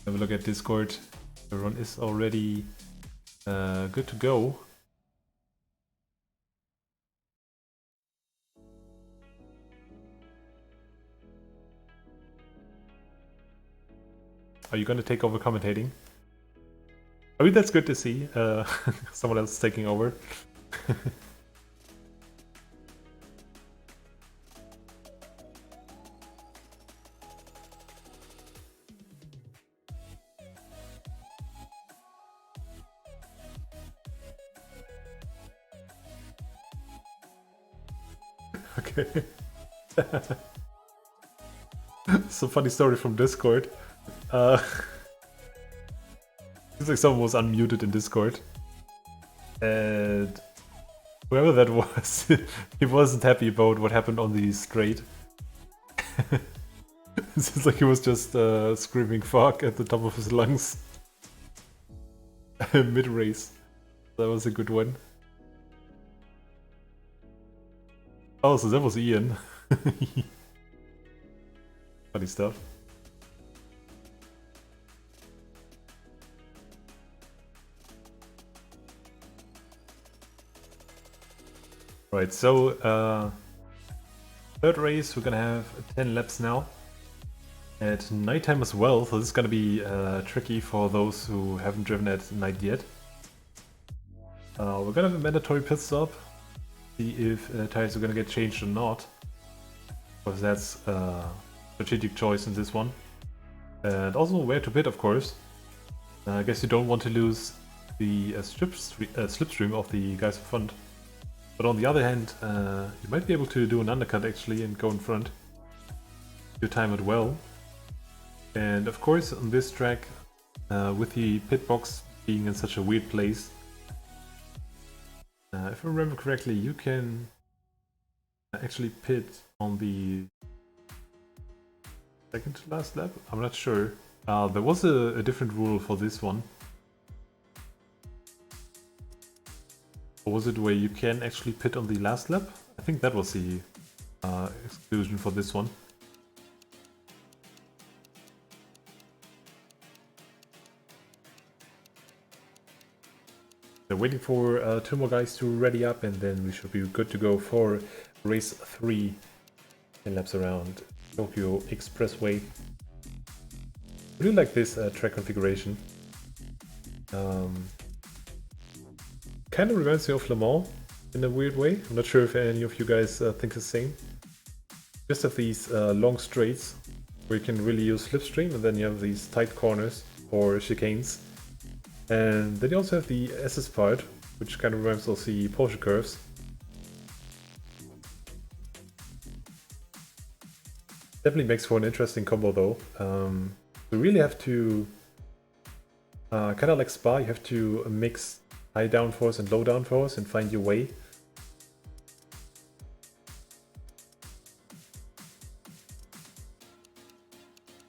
Have a look at Discord. Everyone is already good to go. Are you gonna take over commentating? I mean, that's good to see. Someone else taking over. Okay. It's a funny story from Discord. It's like someone was unmuted in Discord. And whoever that was, he wasn't happy about what happened on the straight. It's just like he was just screaming fuck at the top of his lungs. Mid-race. That was a good one. Oh, so that was Ian. Funny stuff. Right, so third race, we're gonna have 10 laps now. At nighttime as well, so this is gonna be tricky for those who haven't driven at night yet. We're gonna have a mandatory pit stop. See if tires are gonna get changed or not. Because that's a strategic choice in this one. And also where to pit, of course. I guess you don't want to lose the slipstream of the guys in front. But on the other hand, you might be able to do an undercut actually and go in front. You time it well. And of course on this track, with the pit box being in such a weird place, if I remember correctly, you can actually pit on the second to last lap? I'm not sure. There was a different rule for this one. Or was it where you can actually pit on the last lap? I think that was the exclusion for this one. They're waiting for 2 more guys to ready up and then we should be good to go for race 3. 10 laps around Tokyo Expressway. I really like this track configuration. Kind of reminds me of Le Mans in a weird way. I'm not sure if any of you guys think the same. Just have these long straights where you can really use slipstream, and then you have these tight corners or chicanes. And then you also have the SS part, which kind of reminds of the Porsche curves. Definitely makes for an interesting combo though. You really have to, kind of like Spa, you have to mix high downforce and low downforce and find your way.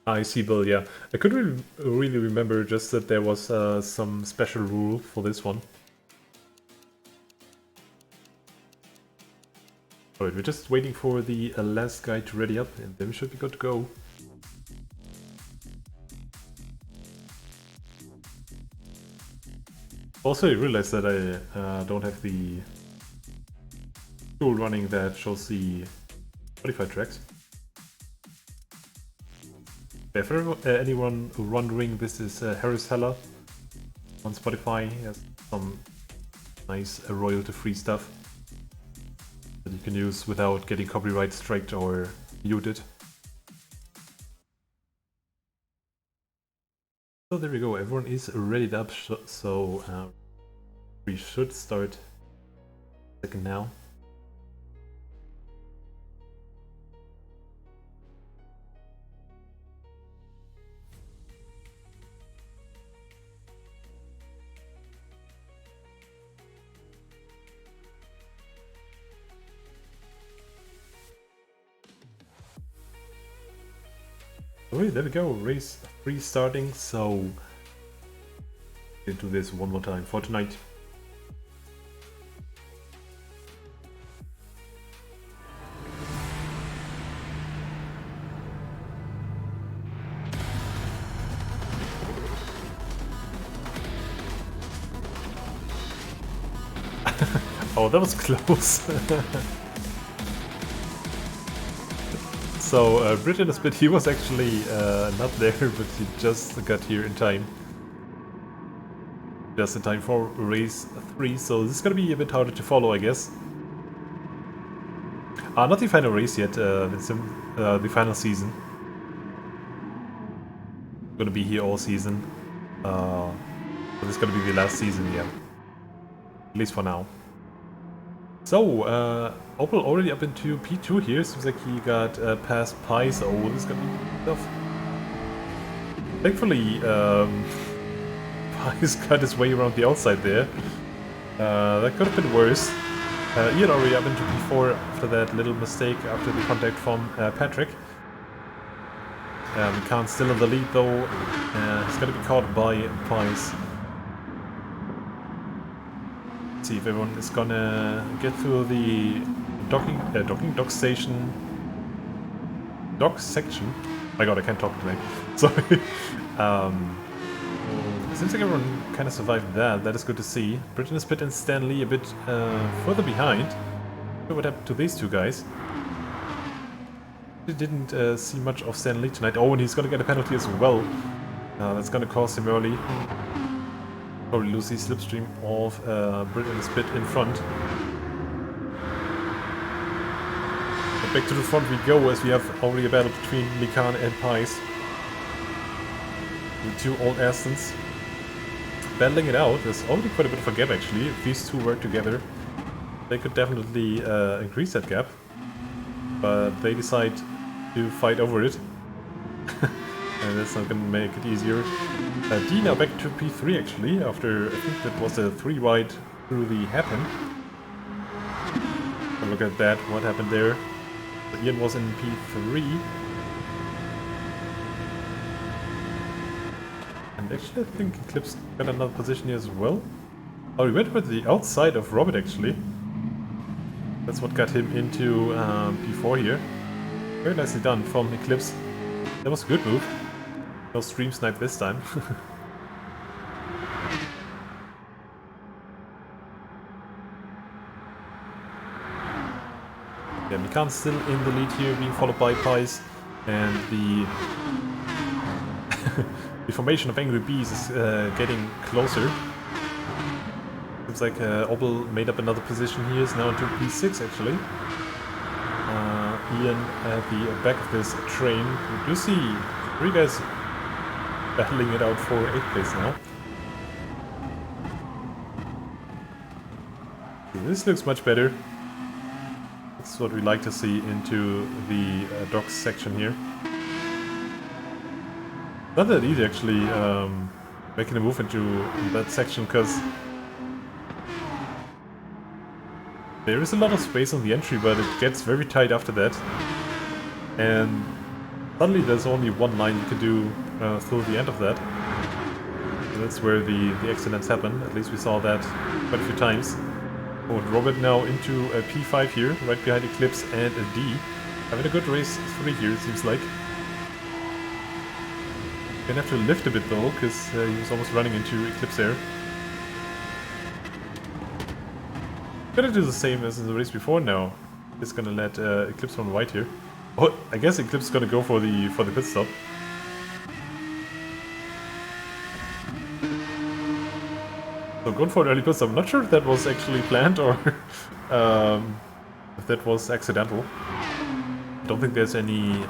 I see, Bill, yeah. I couldn't really remember just that there was some special rule for this one. Alright, we're just waiting for the last guy to ready up and then we should be good to go. Also, I realized that I don't have the tool running that shows the modified tracks. If anyone wondering, this is Harris Heller on Spotify. He has some nice royalty-free stuff that you can use without getting copyright striked or muted. So there we go, everyone is readied up, so we should start second now. Alright, there we go, race 3 starting, so into this one more time for tonight. Oh, that was close. So, Brit in a split, he was actually not there, but he just got here in time. Just in time for race 3, so this is gonna be a bit harder to follow, I guess. Not the final race yet, it's the final season. Gonna be here all season. But this is gonna be the last season, yeah. At least for now. So, Opel already up into P2 here. Seems like he got past Pi, so this is gonna be tough. Thankfully, Pi's got his way around the outside there. That could have been worse. Ian already up into P4 after that little mistake after the contact from Patrick. Khan's still in the lead though. He's gonna be caught by Pi's. See if everyone is gonna get through the dock station, dock section. My god, I can't talk today. Sorry. Seems like everyone kind of survived that. That is good to see. Britain is Pitt and Stanley a bit further behind. What happened to these two guys? We didn't see much of Stanley tonight. Oh, and he's gonna get a penalty as well. That's gonna cost him early. Probably lose the slipstream of Britain's Pitt in front. But back to the front we go as we have already a battle between Mikan and Pies. The two old Astons. Battling it out. There's already quite a bit of a gap actually. If these two work together, they could definitely increase that gap. But they decide to fight over it. And that's not gonna make it easier. D now back to P3 actually, after I think that was a 3 wide through the hairpin. Look at that, what happened there. So Ian was in P3. And actually I think Eclipse got another position here as well. Oh, he went with the outside of Robert actually. That's what got him into P4 here. Very nicely done from Eclipse. That was a good move. No stream snipe this time. Yeah, Mikan's still in the lead here, being followed by Pies, and the the formation of Angry Bees is getting closer. Seems like Opel made up another position here, is now into P6 actually. Ian at the back of this train. We do see 3 guys battling it out for 8th place now. This looks much better. That's what we like to see into the docks section here. Not that easy actually making a move into that section because there is a lot of space on the entry, but it gets very tight after that. And suddenly there's only one line you can do through the end of that. So that's where the accidents happen. At least we saw that quite a few times. Oh, and Robert now into a P5 here, right behind Eclipse and a D. Having a good race 3 here, it seems like. Gonna have to lift a bit though, because he was almost running into Eclipse there. Gonna do the same as in the race before now. Just gonna let Eclipse run wide here. Oh, I guess Eclipse is gonna go for the pit stop. So going for an early pit, I'm not sure if that was actually planned or if that was accidental. I don't think there's any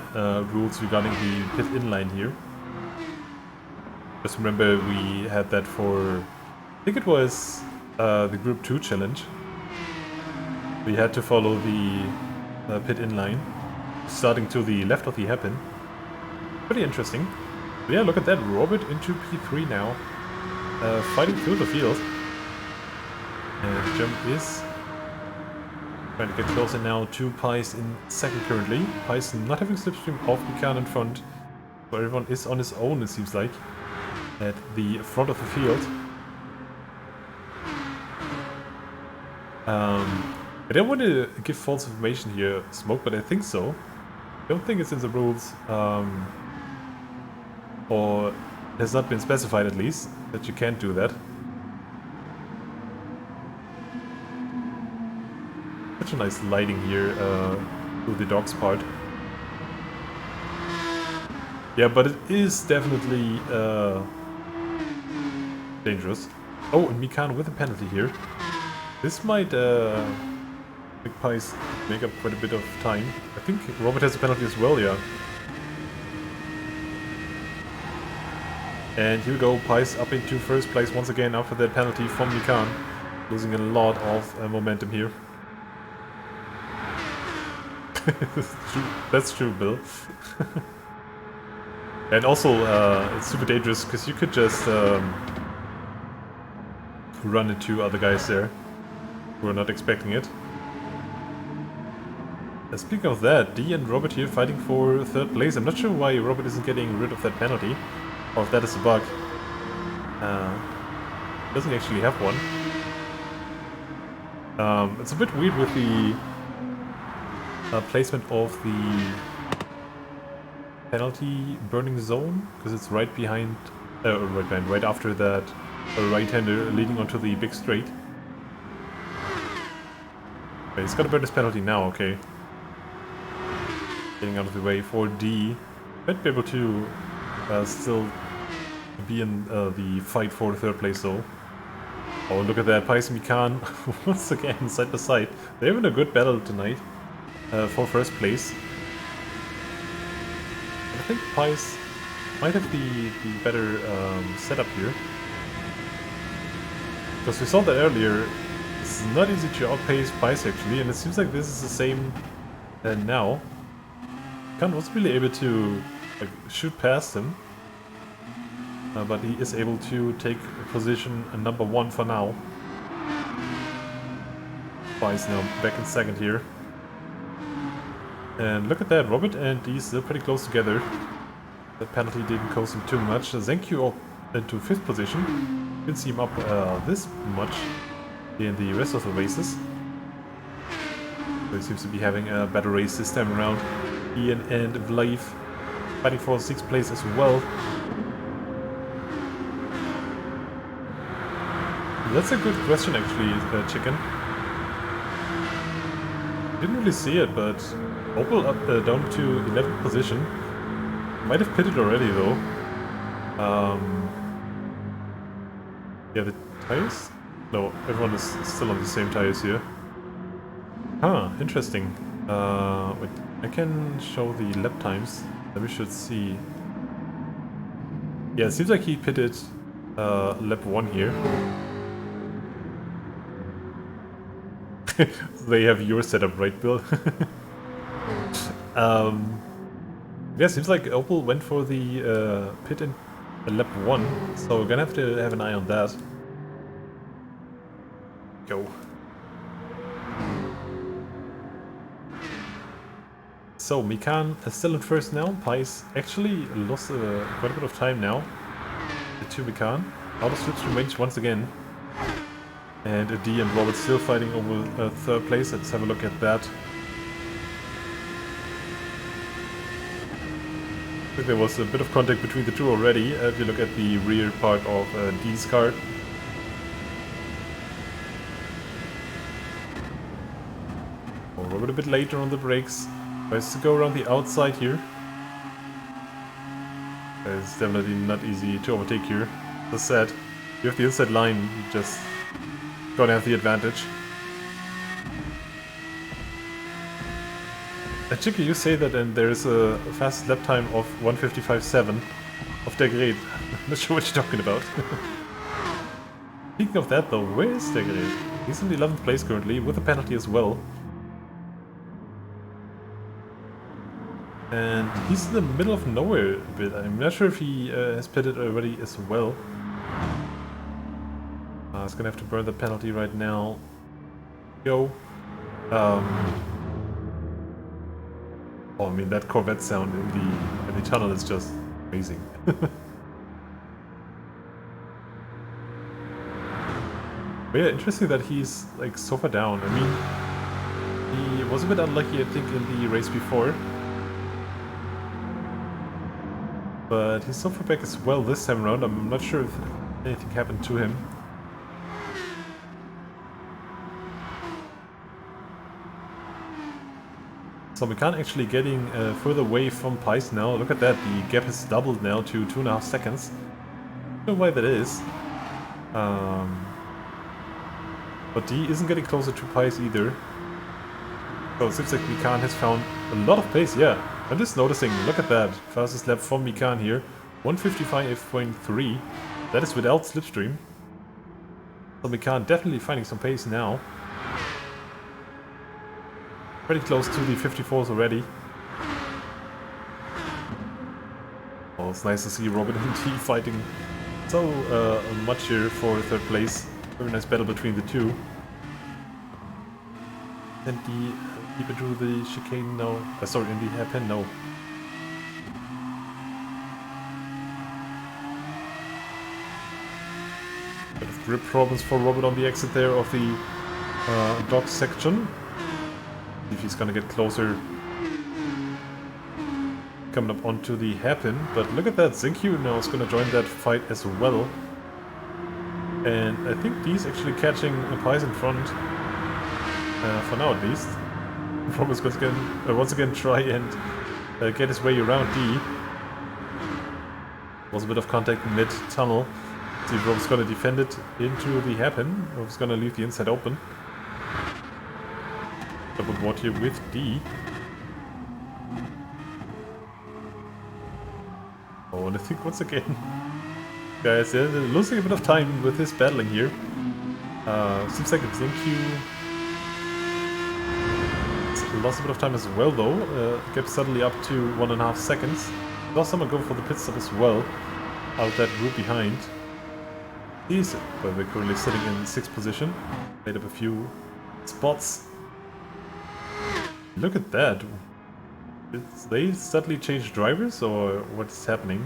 rules regarding the pit inline here. Just remember we had that for, I think it was the Group 2 challenge. We had to follow the pit inline, starting to the left of the hairpin. Pretty interesting. But yeah, look at that, Robert into P3 now, fighting through the field. And jump is trying to get closer now to Pice in second currently. Pice not having slipstream off Mikan in front, so everyone is on his own, it seems like, at the front of the field. I don't want to give false information here, Smoke, but I think so. I don't think it's in the rules, or has not been specified at least, that you can't do that. Such a nice lighting here through the dogs part. Yeah, but it is definitely dangerous. Oh, and Mikan with a penalty here. This might make Pice make up quite a bit of time. I think Robert has a penalty as well, yeah. And here we go, Pice up into first place once again after that penalty from Mikan. Losing a lot of momentum here. That's true, Bill. And also, it's super dangerous because you could just run into other guys there who are not expecting it. Speaking of that, D and Robert here fighting for third place. I'm not sure why Robert isn't getting rid of that penalty, or if that is a bug. Doesn't actually have one. It's a bit weird with the placement of the penalty burning zone, because it's right behind, right after that right-hander leading onto the big straight. Okay, he's got to burn his penalty now, okay. Getting out of the way for D. Might be able to still be in the fight for third place though. Oh, look at that, Pice and Mikan once again side by side. They're having a good battle tonight for first place. I think Pice might have the better setup here. Because we saw that earlier, it's not easy to outpace Pice actually, and it seems like this is the same now. Khan wasn't really able to shoot past him, but he is able to take position number 1 for now. Pice now back in second here. And look at that, Robert and D still pretty close together. The penalty didn't cost him too much. Zenkyu up into 5th position. Didn't see him up this much in the rest of the races. So he seems to be having a better race this time around. Ian and Vlaiv fighting for 6th place as well. That's a good question actually, Chicken. Didn't really see it, but Opel up down to 11th position. Might have pitted already though. Yeah, the tires? No, everyone is still on the same tires here. Huh, interesting. Wait, I can show the lap times. Then we should see. Yeah, it seems like he pitted lap 1 here. They have your setup, right, Bill? Yeah, seems like Opel went for the pit in lap 1, so we're gonna have to have an eye on that. Go. So, Mikan is still in first now. Pice actually lost quite a bit of time now to Mikan. Out of slipstream range once again. And D and Robert still fighting over third place. Let's have a look at that. I think there was a bit of contact between the two already. If you look at the rear part of D's car. Oh, Robert a bit later on the brakes. Tries to go around the outside here. It's definitely not easy to overtake here. That's sad. You have the inside line, you just gonna have the advantage. Chicky, you say that and there's a fast lap time of 1:55.7 of Degret. I'm not sure what you're talking about. Speaking of that though, where is Degret? He's in the 11th place currently, with a penalty as well. And he's in the middle of nowhere a bit. I'm not sure if he has pitted already as well. He's gonna have to burn the penalty right now. Go. Oh, I mean, that Corvette sound in the tunnel is just amazing. But yeah, interesting that he's like so far down. I mean, he was a bit unlucky, I think, in the race before. But he's so far back as well this time around. I'm not sure if anything happened to him. So Mikan actually getting further away from Pice now. Look at that, the gap has doubled now to 2.5 seconds. I don't know why that is. But D isn't getting closer to Pice either. So it seems like Mikan has found a lot of pace, yeah. I'm just noticing, look at that. Fastest lap from Mikan here. 1:55.3. That is without slipstream. So Mikan definitely finding some pace now. Pretty close to the 54s already. Oh, it's nice to see Robin and T fighting so much here for third place. Very nice battle between the two. And the keep it through the chicane now. Sorry, in the hairpin, no. Bit of grip problems for Robert on the exit there of the dock section. See if he's gonna get closer. Coming up onto the hairpin, but look at that, Zinq now is gonna join that fight as well. And I think D's actually catching a Pice in front. For now at least. Robert's going to once again try and get his way around D. Was a bit of contact mid-tunnel. See if Robert's going to defend it into the hairpin. Robert's going to leave the inside open. Double board here with D. Oh, and I think once again, guys, they're losing a bit of time with this battling here. Seems like Zinq lost a bit of time as well though. Gap suddenly up to 1.5 seconds. Saw someone go for the pit stop as well. Out of that group behind. He's where we're currently sitting in 6th position. Made up a few spots. Look at that. Did they suddenly change drivers or what's happening?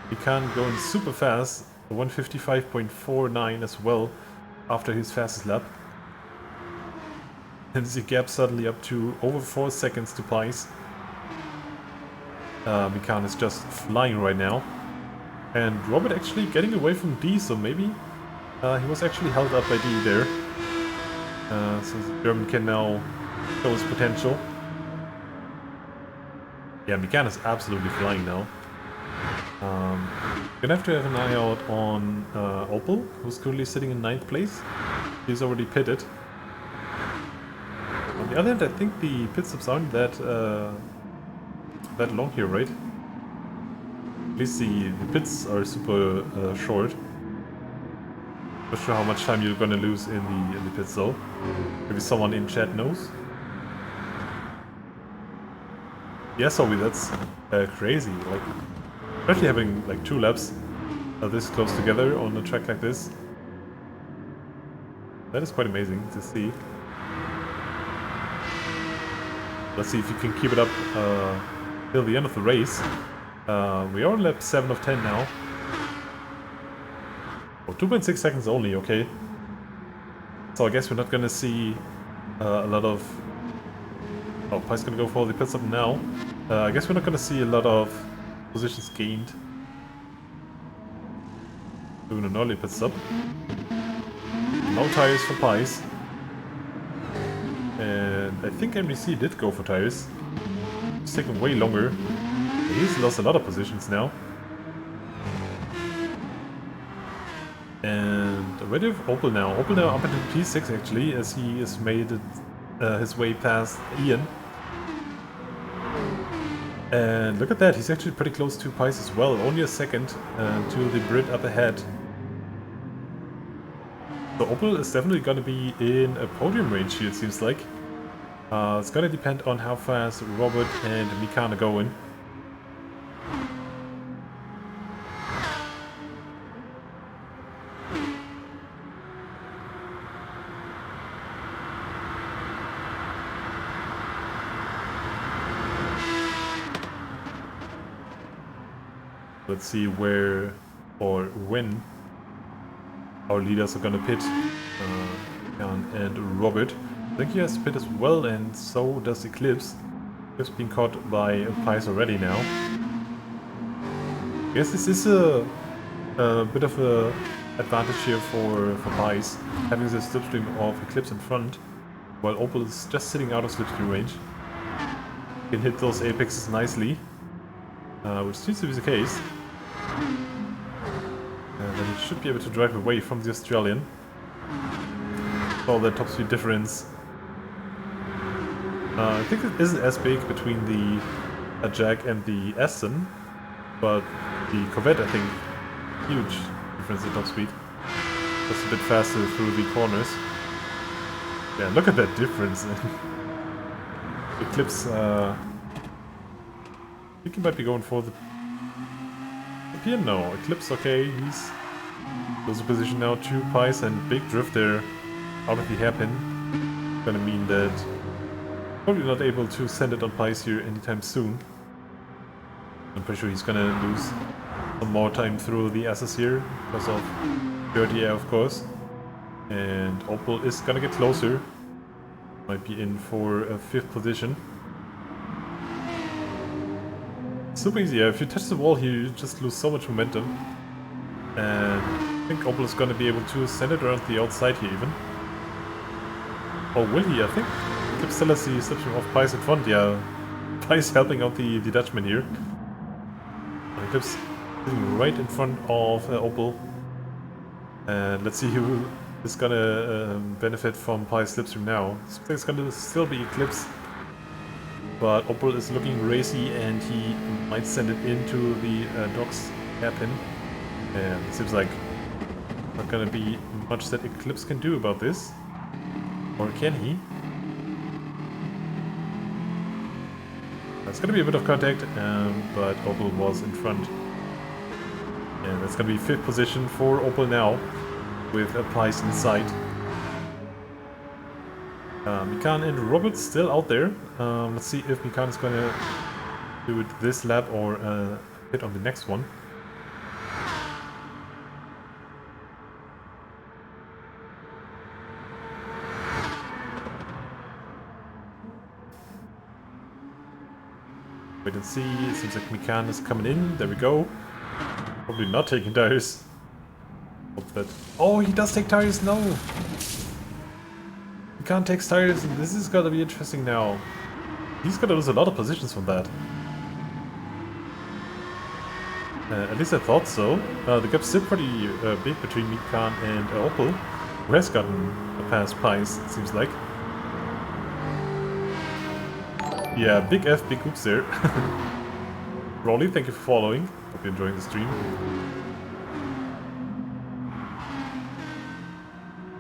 He can't go in super fast. 1:55.49 as well after his fastest lap. And the gap suddenly up to over 4 seconds to Pice. Mikan is just flying right now. And Robert actually getting away from D, so maybe he was actually held up by D there. So the German can now show his potential. Yeah, Mikan is absolutely flying now. Gonna have to have an eye out on Opel, who's currently sitting in 9th place. He's already pitted. On the other hand, I think the pit stops aren't that long here, right? At least the pits are super short. Not sure how much time you're gonna lose in the pits though. Maybe someone in chat knows. Yeah, Sobi, that's crazy. Like, especially having like 2 laps this close together on a track like this. That is quite amazing to see. Let's see if you can keep it up till the end of the race. We are on lap 7 of 10 now. Oh, 2.6 seconds only, okay. So I guess we're not gonna see a lot of... Oh, Pi's gonna go for the pit stop now. I guess we're not gonna see a lot of positions gained. Doing an early pit stop. No tires for Pi's. And I think MDC did go for tires. It's taking way longer. He's lost a lot of positions now. And where do we have Opel now? Opel now up into P6 actually, as he has made it, his way past Ian. And look at that, he's actually pretty close to Pice as well, only a second to the Brit up ahead. So Opel is definitely going to be in a podium range here, it seems like. It's going to depend on how fast Robert and Mikan are going. Let's see where or when our leaders are gonna pit. Jan and Robert. I think he has to pit as well, and so does Eclipse. Eclipse being caught by Pice already now. I guess this is a bit of a advantage here for Pice, having the slipstream of Eclipse in front, while Opel is just sitting out of slipstream range. He can hit those apexes nicely, which seems to be the case. And then he should be able to drive away from the Australian. All the top speed difference. I think it isn't as big between the Jag and the Aston, but the Corvette, I think, huge difference in top speed. Just a bit faster through the corners. Yeah, look at that difference. Eclipse, I think he might be going for the P&O. No, Eclipse, okay, he's close to position now, 2 Pies and big drift there out of the hairpin. Gonna mean that probably not able to send it on Pies here anytime soon. I'm pretty sure he's gonna lose some more time through the S's here because of dirty air, of course. And Opel is gonna get closer. Might be in for a 5th position. Super easy, yeah. If you touch the wall here, you just lose so much momentum. And I think Opel is gonna be able to send it around the outside here even. Or will he? I think Eclipse still has the slipstream of Pies in front, yeah. Pies helping out the Dutchman here. Eclipse sitting right in front of Opel. And let's see who is gonna benefit from Pies slipstream now. It's gonna still be Eclipse. But Opel is looking racy and he might send it into the Doc's hairpin. And it seems like not gonna be much that Eclipse can do about this. Or can he? That's gonna be a bit of contact, but Opel was in front. And that's gonna be 5th position for Opel now, with a Pies inside. Mikan and Robert still out there. Let's see if Mikan is gonna do it this lap or hit on the next one. Wait and see. It seems like Mikan is coming in. There we go. Probably not taking tires. Hope that. Oh, he does take tires. No. Mikan takes tires, and this is gonna be interesting now. He's gonna lose a lot of positions from that. At least I thought so. The gap's still pretty big between Mikan and Opel, who has gotten a past Pies, it seems like. Yeah, big F, big oops there. Rolly, thank you for following. Hope you're enjoying the stream.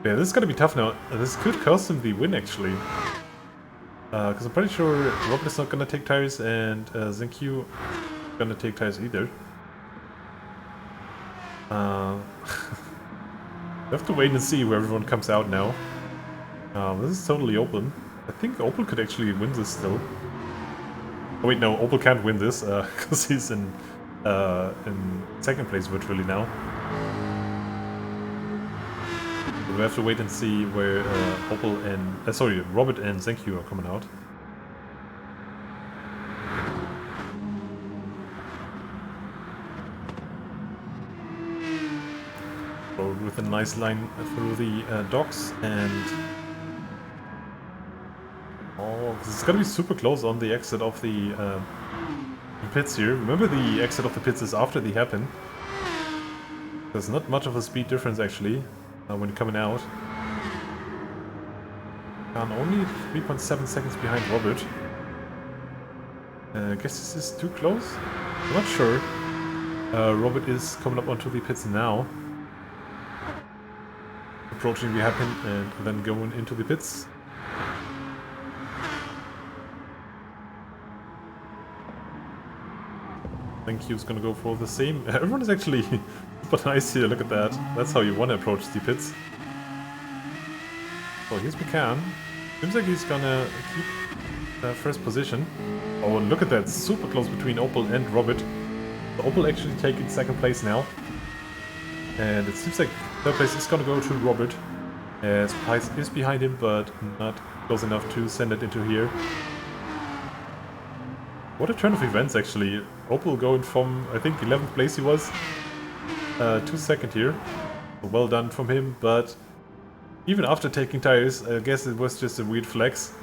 Yeah, this is gonna be tough now. This could cost him the win, actually. Because I'm pretty sure Robert is not gonna take tires, and Zenq is gonna take tires either. We have to wait and see where everyone comes out now. This is totally open. I think Opel could actually win this still. Oh wait, no, Opel can't win this because he's in 2nd place virtually now. We have to wait and see where Opel and sorry, Robert and Zenq are coming out. So with a nice line through the docks, and oh, this is gonna be super close on the exit of the pits here. Remember, the exit of the pits is after the hairpin. There's not much of a speed difference actually when you're coming out. I'm only 3.7 seconds behind Robert. I guess this is too close? I'm not sure. Robert is coming up onto the pits now. Approaching the hairpin and then going into the pits. I think he was gonna go for the same. Everyone is actually super nice here, look at that. That's how you want to approach the pits. Well, here's Pecan. Seems like he's gonna keep first position. Oh, and look at that, super close between Opal and Robert. So Opal actually taking second place now. And it seems like third place is gonna go to Robert. As Pice is behind him, but not close enough to send it into here. What a turn of events, actually. Opal going from, I think, 11th place he was, to second here. Well done from him, but even after taking tires, I guess it was just a weird flex.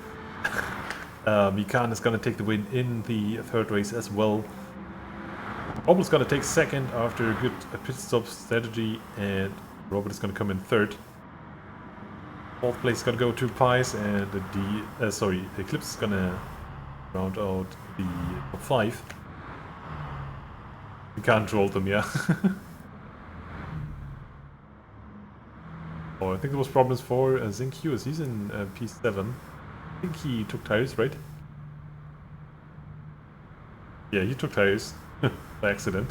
Mikan is gonna take the win in the third race as well. Opal's gonna take second after a good pit stop strategy, and Robert is gonna come in third. Fourth place is gonna go to Pice, and Eclipse is gonna round out the top 5. We can't roll them, yeah. Oh, I think there was problems for Zinq as he's in P7. I think he took tires, right? Yeah, he took tires by accident.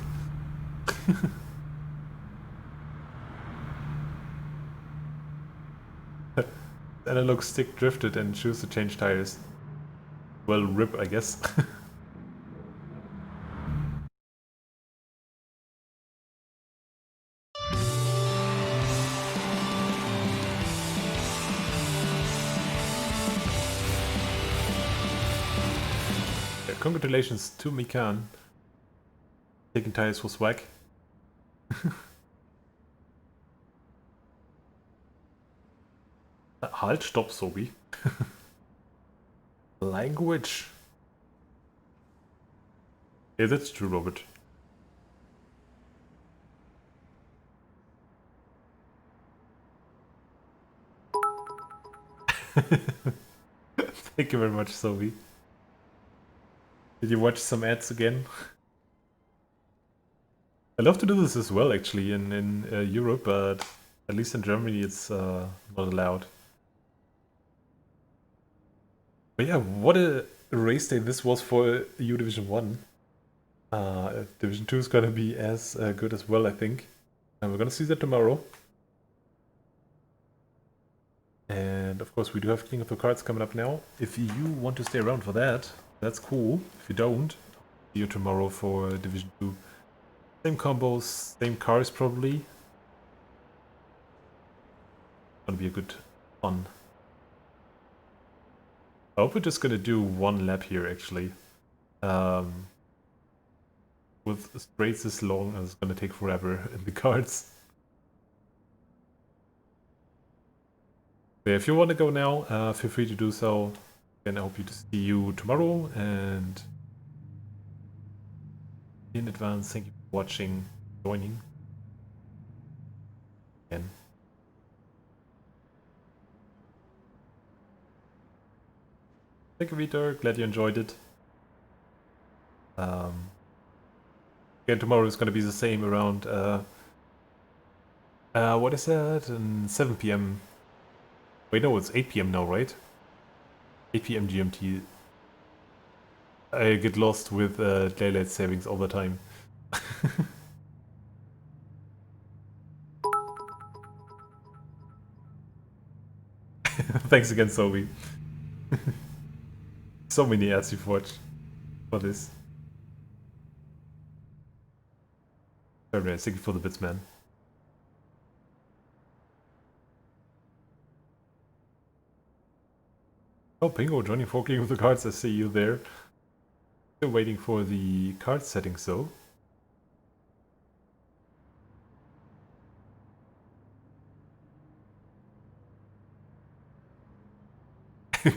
Analog stick drifted and choose to change tires. Well, rip, I guess. Yeah, congratulations to Mikan. Taking tires for swag. Halt, stop, Sobi. Language. Yeah, that's true, Robert. Thank you very much, Sobi. Did you watch some ads again? I love to do this as well, actually, in Europe, but at least in Germany it's not allowed. But yeah, what a race day this was for U Division 1. Division 2 is gonna be as good as well, I think. And we're gonna see that tomorrow. And of course we do have King of the Cards coming up now. If you want to stay around for that, that's cool. If you don't, see you tomorrow for Division 2. Same combos, same cars probably. Gonna be a good fun. I hope we're just gonna do one lap here actually. With straights this long, it's gonna take forever in the cards. But if you want to go now, feel free to do so. And I hope to see you tomorrow. And in advance, thank you for watching, joining. Again. Thank you, Vitor. Glad you enjoyed it. Again, tomorrow is going to be the same around, what is that? 7 p.m. Wait, no, it's 8 p.m. now, right? 8 p.m. GMT. I get lost with daylight savings all the time. Thanks again, Sobi. So many ads you've watched for this. Very nice. Thank you for the bits, man. Oh, Pingo joining Forkling with the cards. I see you there. Still waiting for the card settings, though.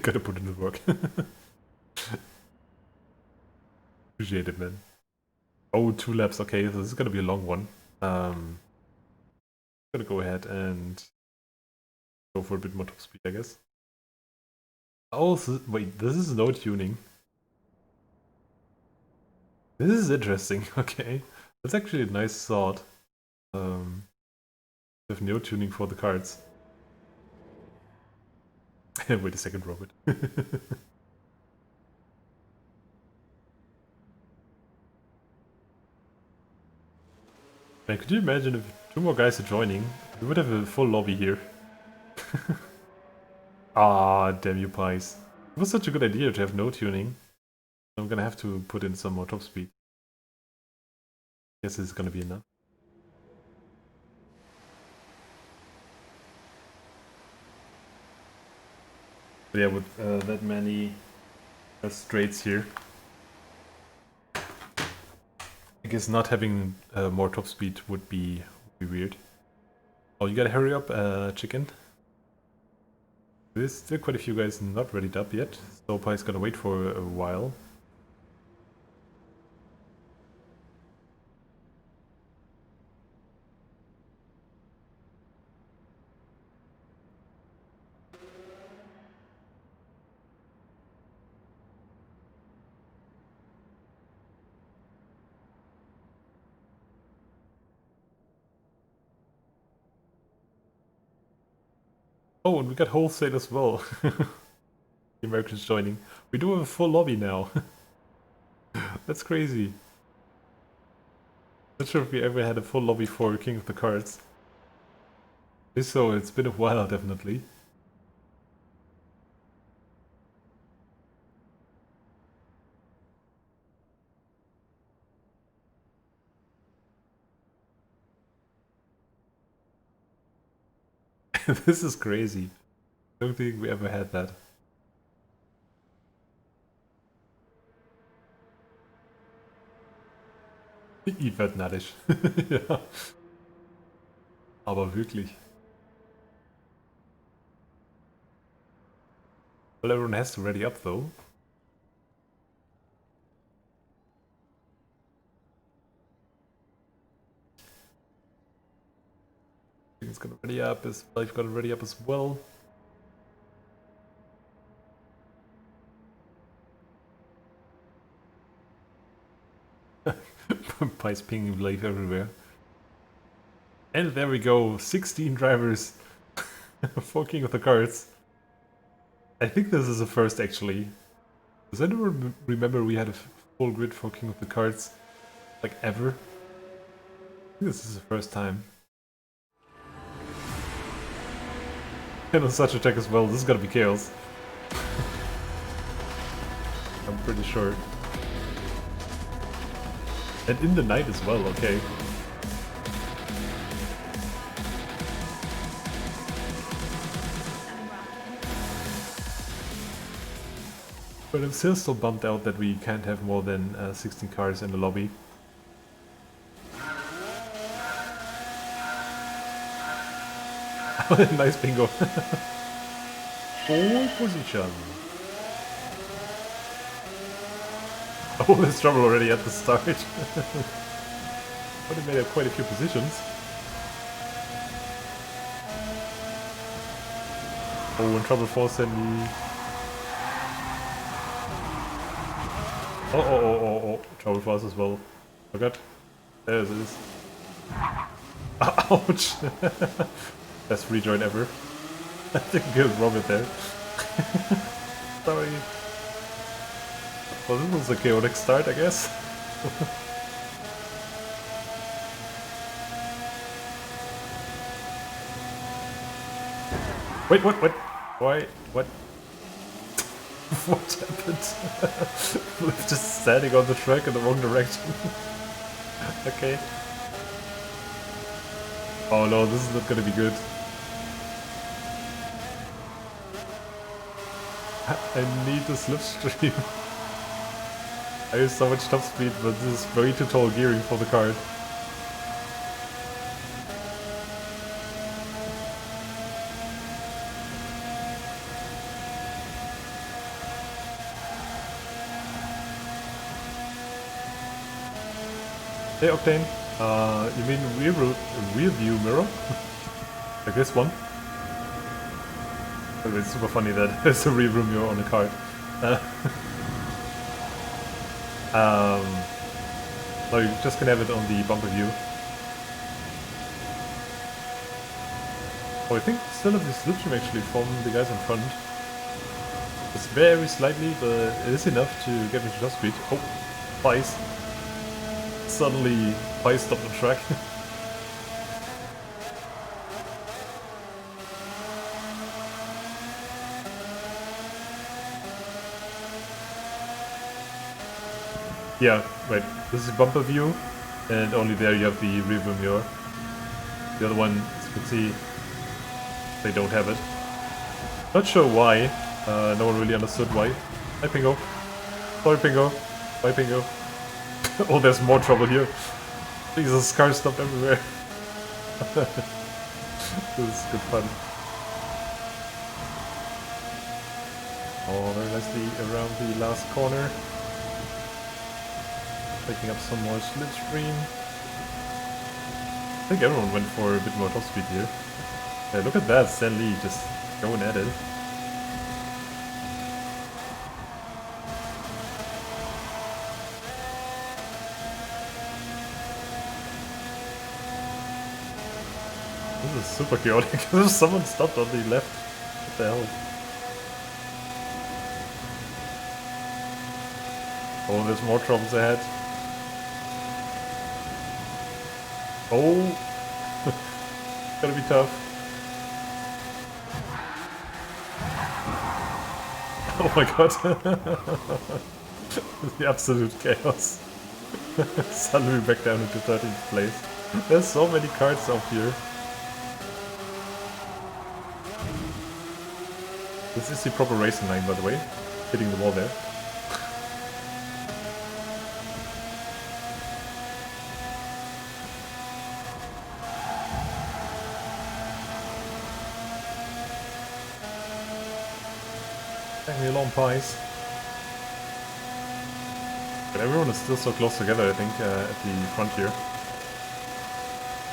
Gotta put in the work. Appreciate it, man. Oh, 2 laps. Okay, so this is gonna be a long one. gonna go ahead and go for a bit more top speed, I guess. Oh, wait, this is no tuning. This is interesting. Okay, that's actually a nice thought. With no tuning for the cards. Wait a second, Robert. Man, could you imagine if 2 more guys are joining? We would have a full lobby here. Ah, damn you pies. It was such a good idea to have no tuning. I'm gonna have to put in some more top speed. Guess this is gonna be enough. But yeah, with that many straights here, I guess not having more top speed would be weird. Oh, you gotta hurry up, chicken. There's still quite a few guys not readied up yet, so Pie's gonna wait for a while. Oh, and we got wholesale as well. The Americans joining. We do have a full lobby now. That's crazy. Not sure if we ever had a full lobby for King of the Cards. If so, it's been a while, definitely. This is crazy. I don't think we ever had that. Ich werd narrisch. Ja. Aber wirklich. Well, everyone has to ready up though. It's gonna ready up as well. I've got to ready up as well. Pies pinging life everywhere. And there we go, 16 drivers for King of the Cards. I think this is a first actually. Does anyone remember we had a full grid for King of the Cards? Like ever? I think this is the first time. And on such attack as well, this is gonna be chaos. I'm pretty sure. And in the night as well, okay. But I'm still bummed out that we can't have more than 16 cars in the lobby. Nice bingo. Pole position. Oh, there's trouble already at the start. But it made up quite a few positions. Oh, and trouble for Sandy. Oh. Trouble for us as well. Oh god. There it is. Ouch! Best rejoin ever. I think I killed Robert there. Sorry. Well, this was a chaotic start, I guess. Wait, what? Why? What? What happened? We're just standing on the track in the wrong direction. Okay. Oh no, this is not gonna be good. I need the slipstream. I use so much top speed, but this is way too tall gearing for the card. Hey Octane. You mean rear view mirror? Like this one? It's super funny that there's a rear view mirror on the card. No, you just can have it on the bumper view. Oh, I think still have the slipstream actually from the guys in front. It's very slightly, but it is enough to get me to top speed. Oh, Pies. Suddenly, Pies stopped the track. Yeah, wait, this is bumper view, and only there you have the rear view mirror. The other one, as you can see, they don't have it. Not sure why, no one really understood why. Hi Pingo. Sorry Pingo. Bye Pingo. Oh, there's more trouble here. Jesus, cars stopped everywhere. This is good fun. Oh, very nicely around the last corner. Picking up some more slipstream. I think everyone went for a bit more top speed here. Yeah, look at that, Stan Lee just going at it. This is super chaotic. Someone stopped on the left. What the hell? Oh, there's more troubles ahead. Oh! Gonna be tough. Oh my god. The absolute chaos. Suddenly back down into 13th place. There's so many cards up here. This is the proper racing line, by the way. Hitting the wall there. Hang me long Pies. But everyone is still so close together, I think, at the front here.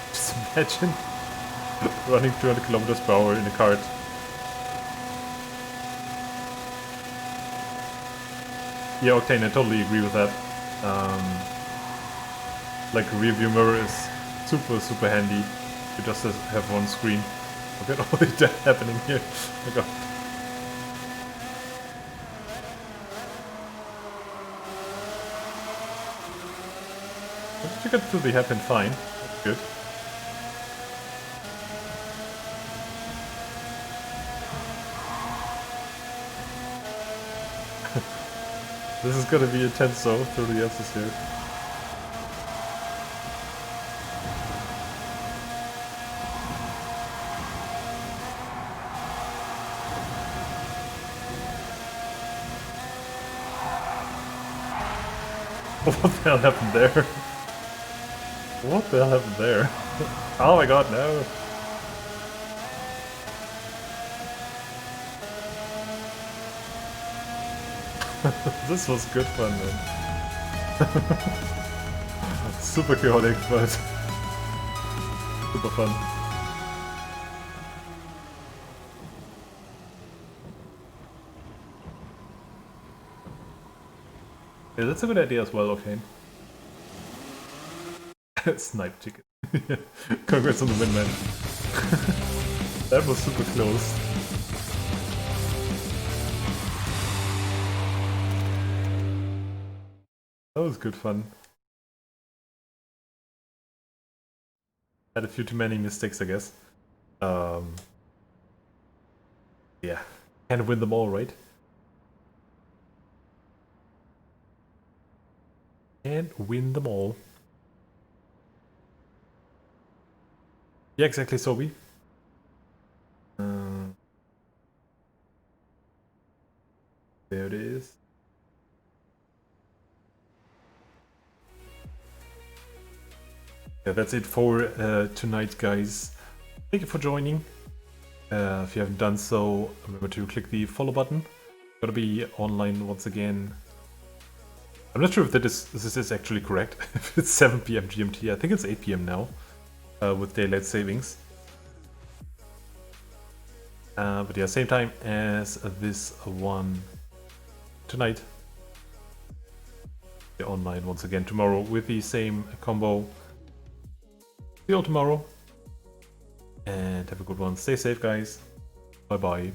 Just imagine running 200 kilometers per hour in a cart. Yeah, Octane, I totally agree with that. Like, rear view mirror is super handy. You just have one screen. Look at all the death happening here. Oh my god. You got through the hairpin fine. That's good. This is gonna be intense though, through the S's here. What the hell happened there? What the hell happened there? Oh my god, no! This was good fun, man. Super chaotic, but super fun. Yeah, that's a good idea as well, okay. Snipe chicken. Congrats on the win, man. That was super close. That was good fun. Had a few too many mistakes, I guess. Yeah. Can't win them all, right? Can't win them all. Yeah, exactly, Sobi. There it is. Yeah, that's it for tonight, guys. Thank you for joining. If you haven't done so, remember to click the follow button. Gotta be online once again I'm not sure if this is actually correct. If it's 7 p.m. GMT, I think it's 8 p.m. now with daylight savings. But yeah, same time as this one tonight. They're online once again tomorrow with the same combo. See you all tomorrow. And have a good one. Stay safe, guys. Bye bye.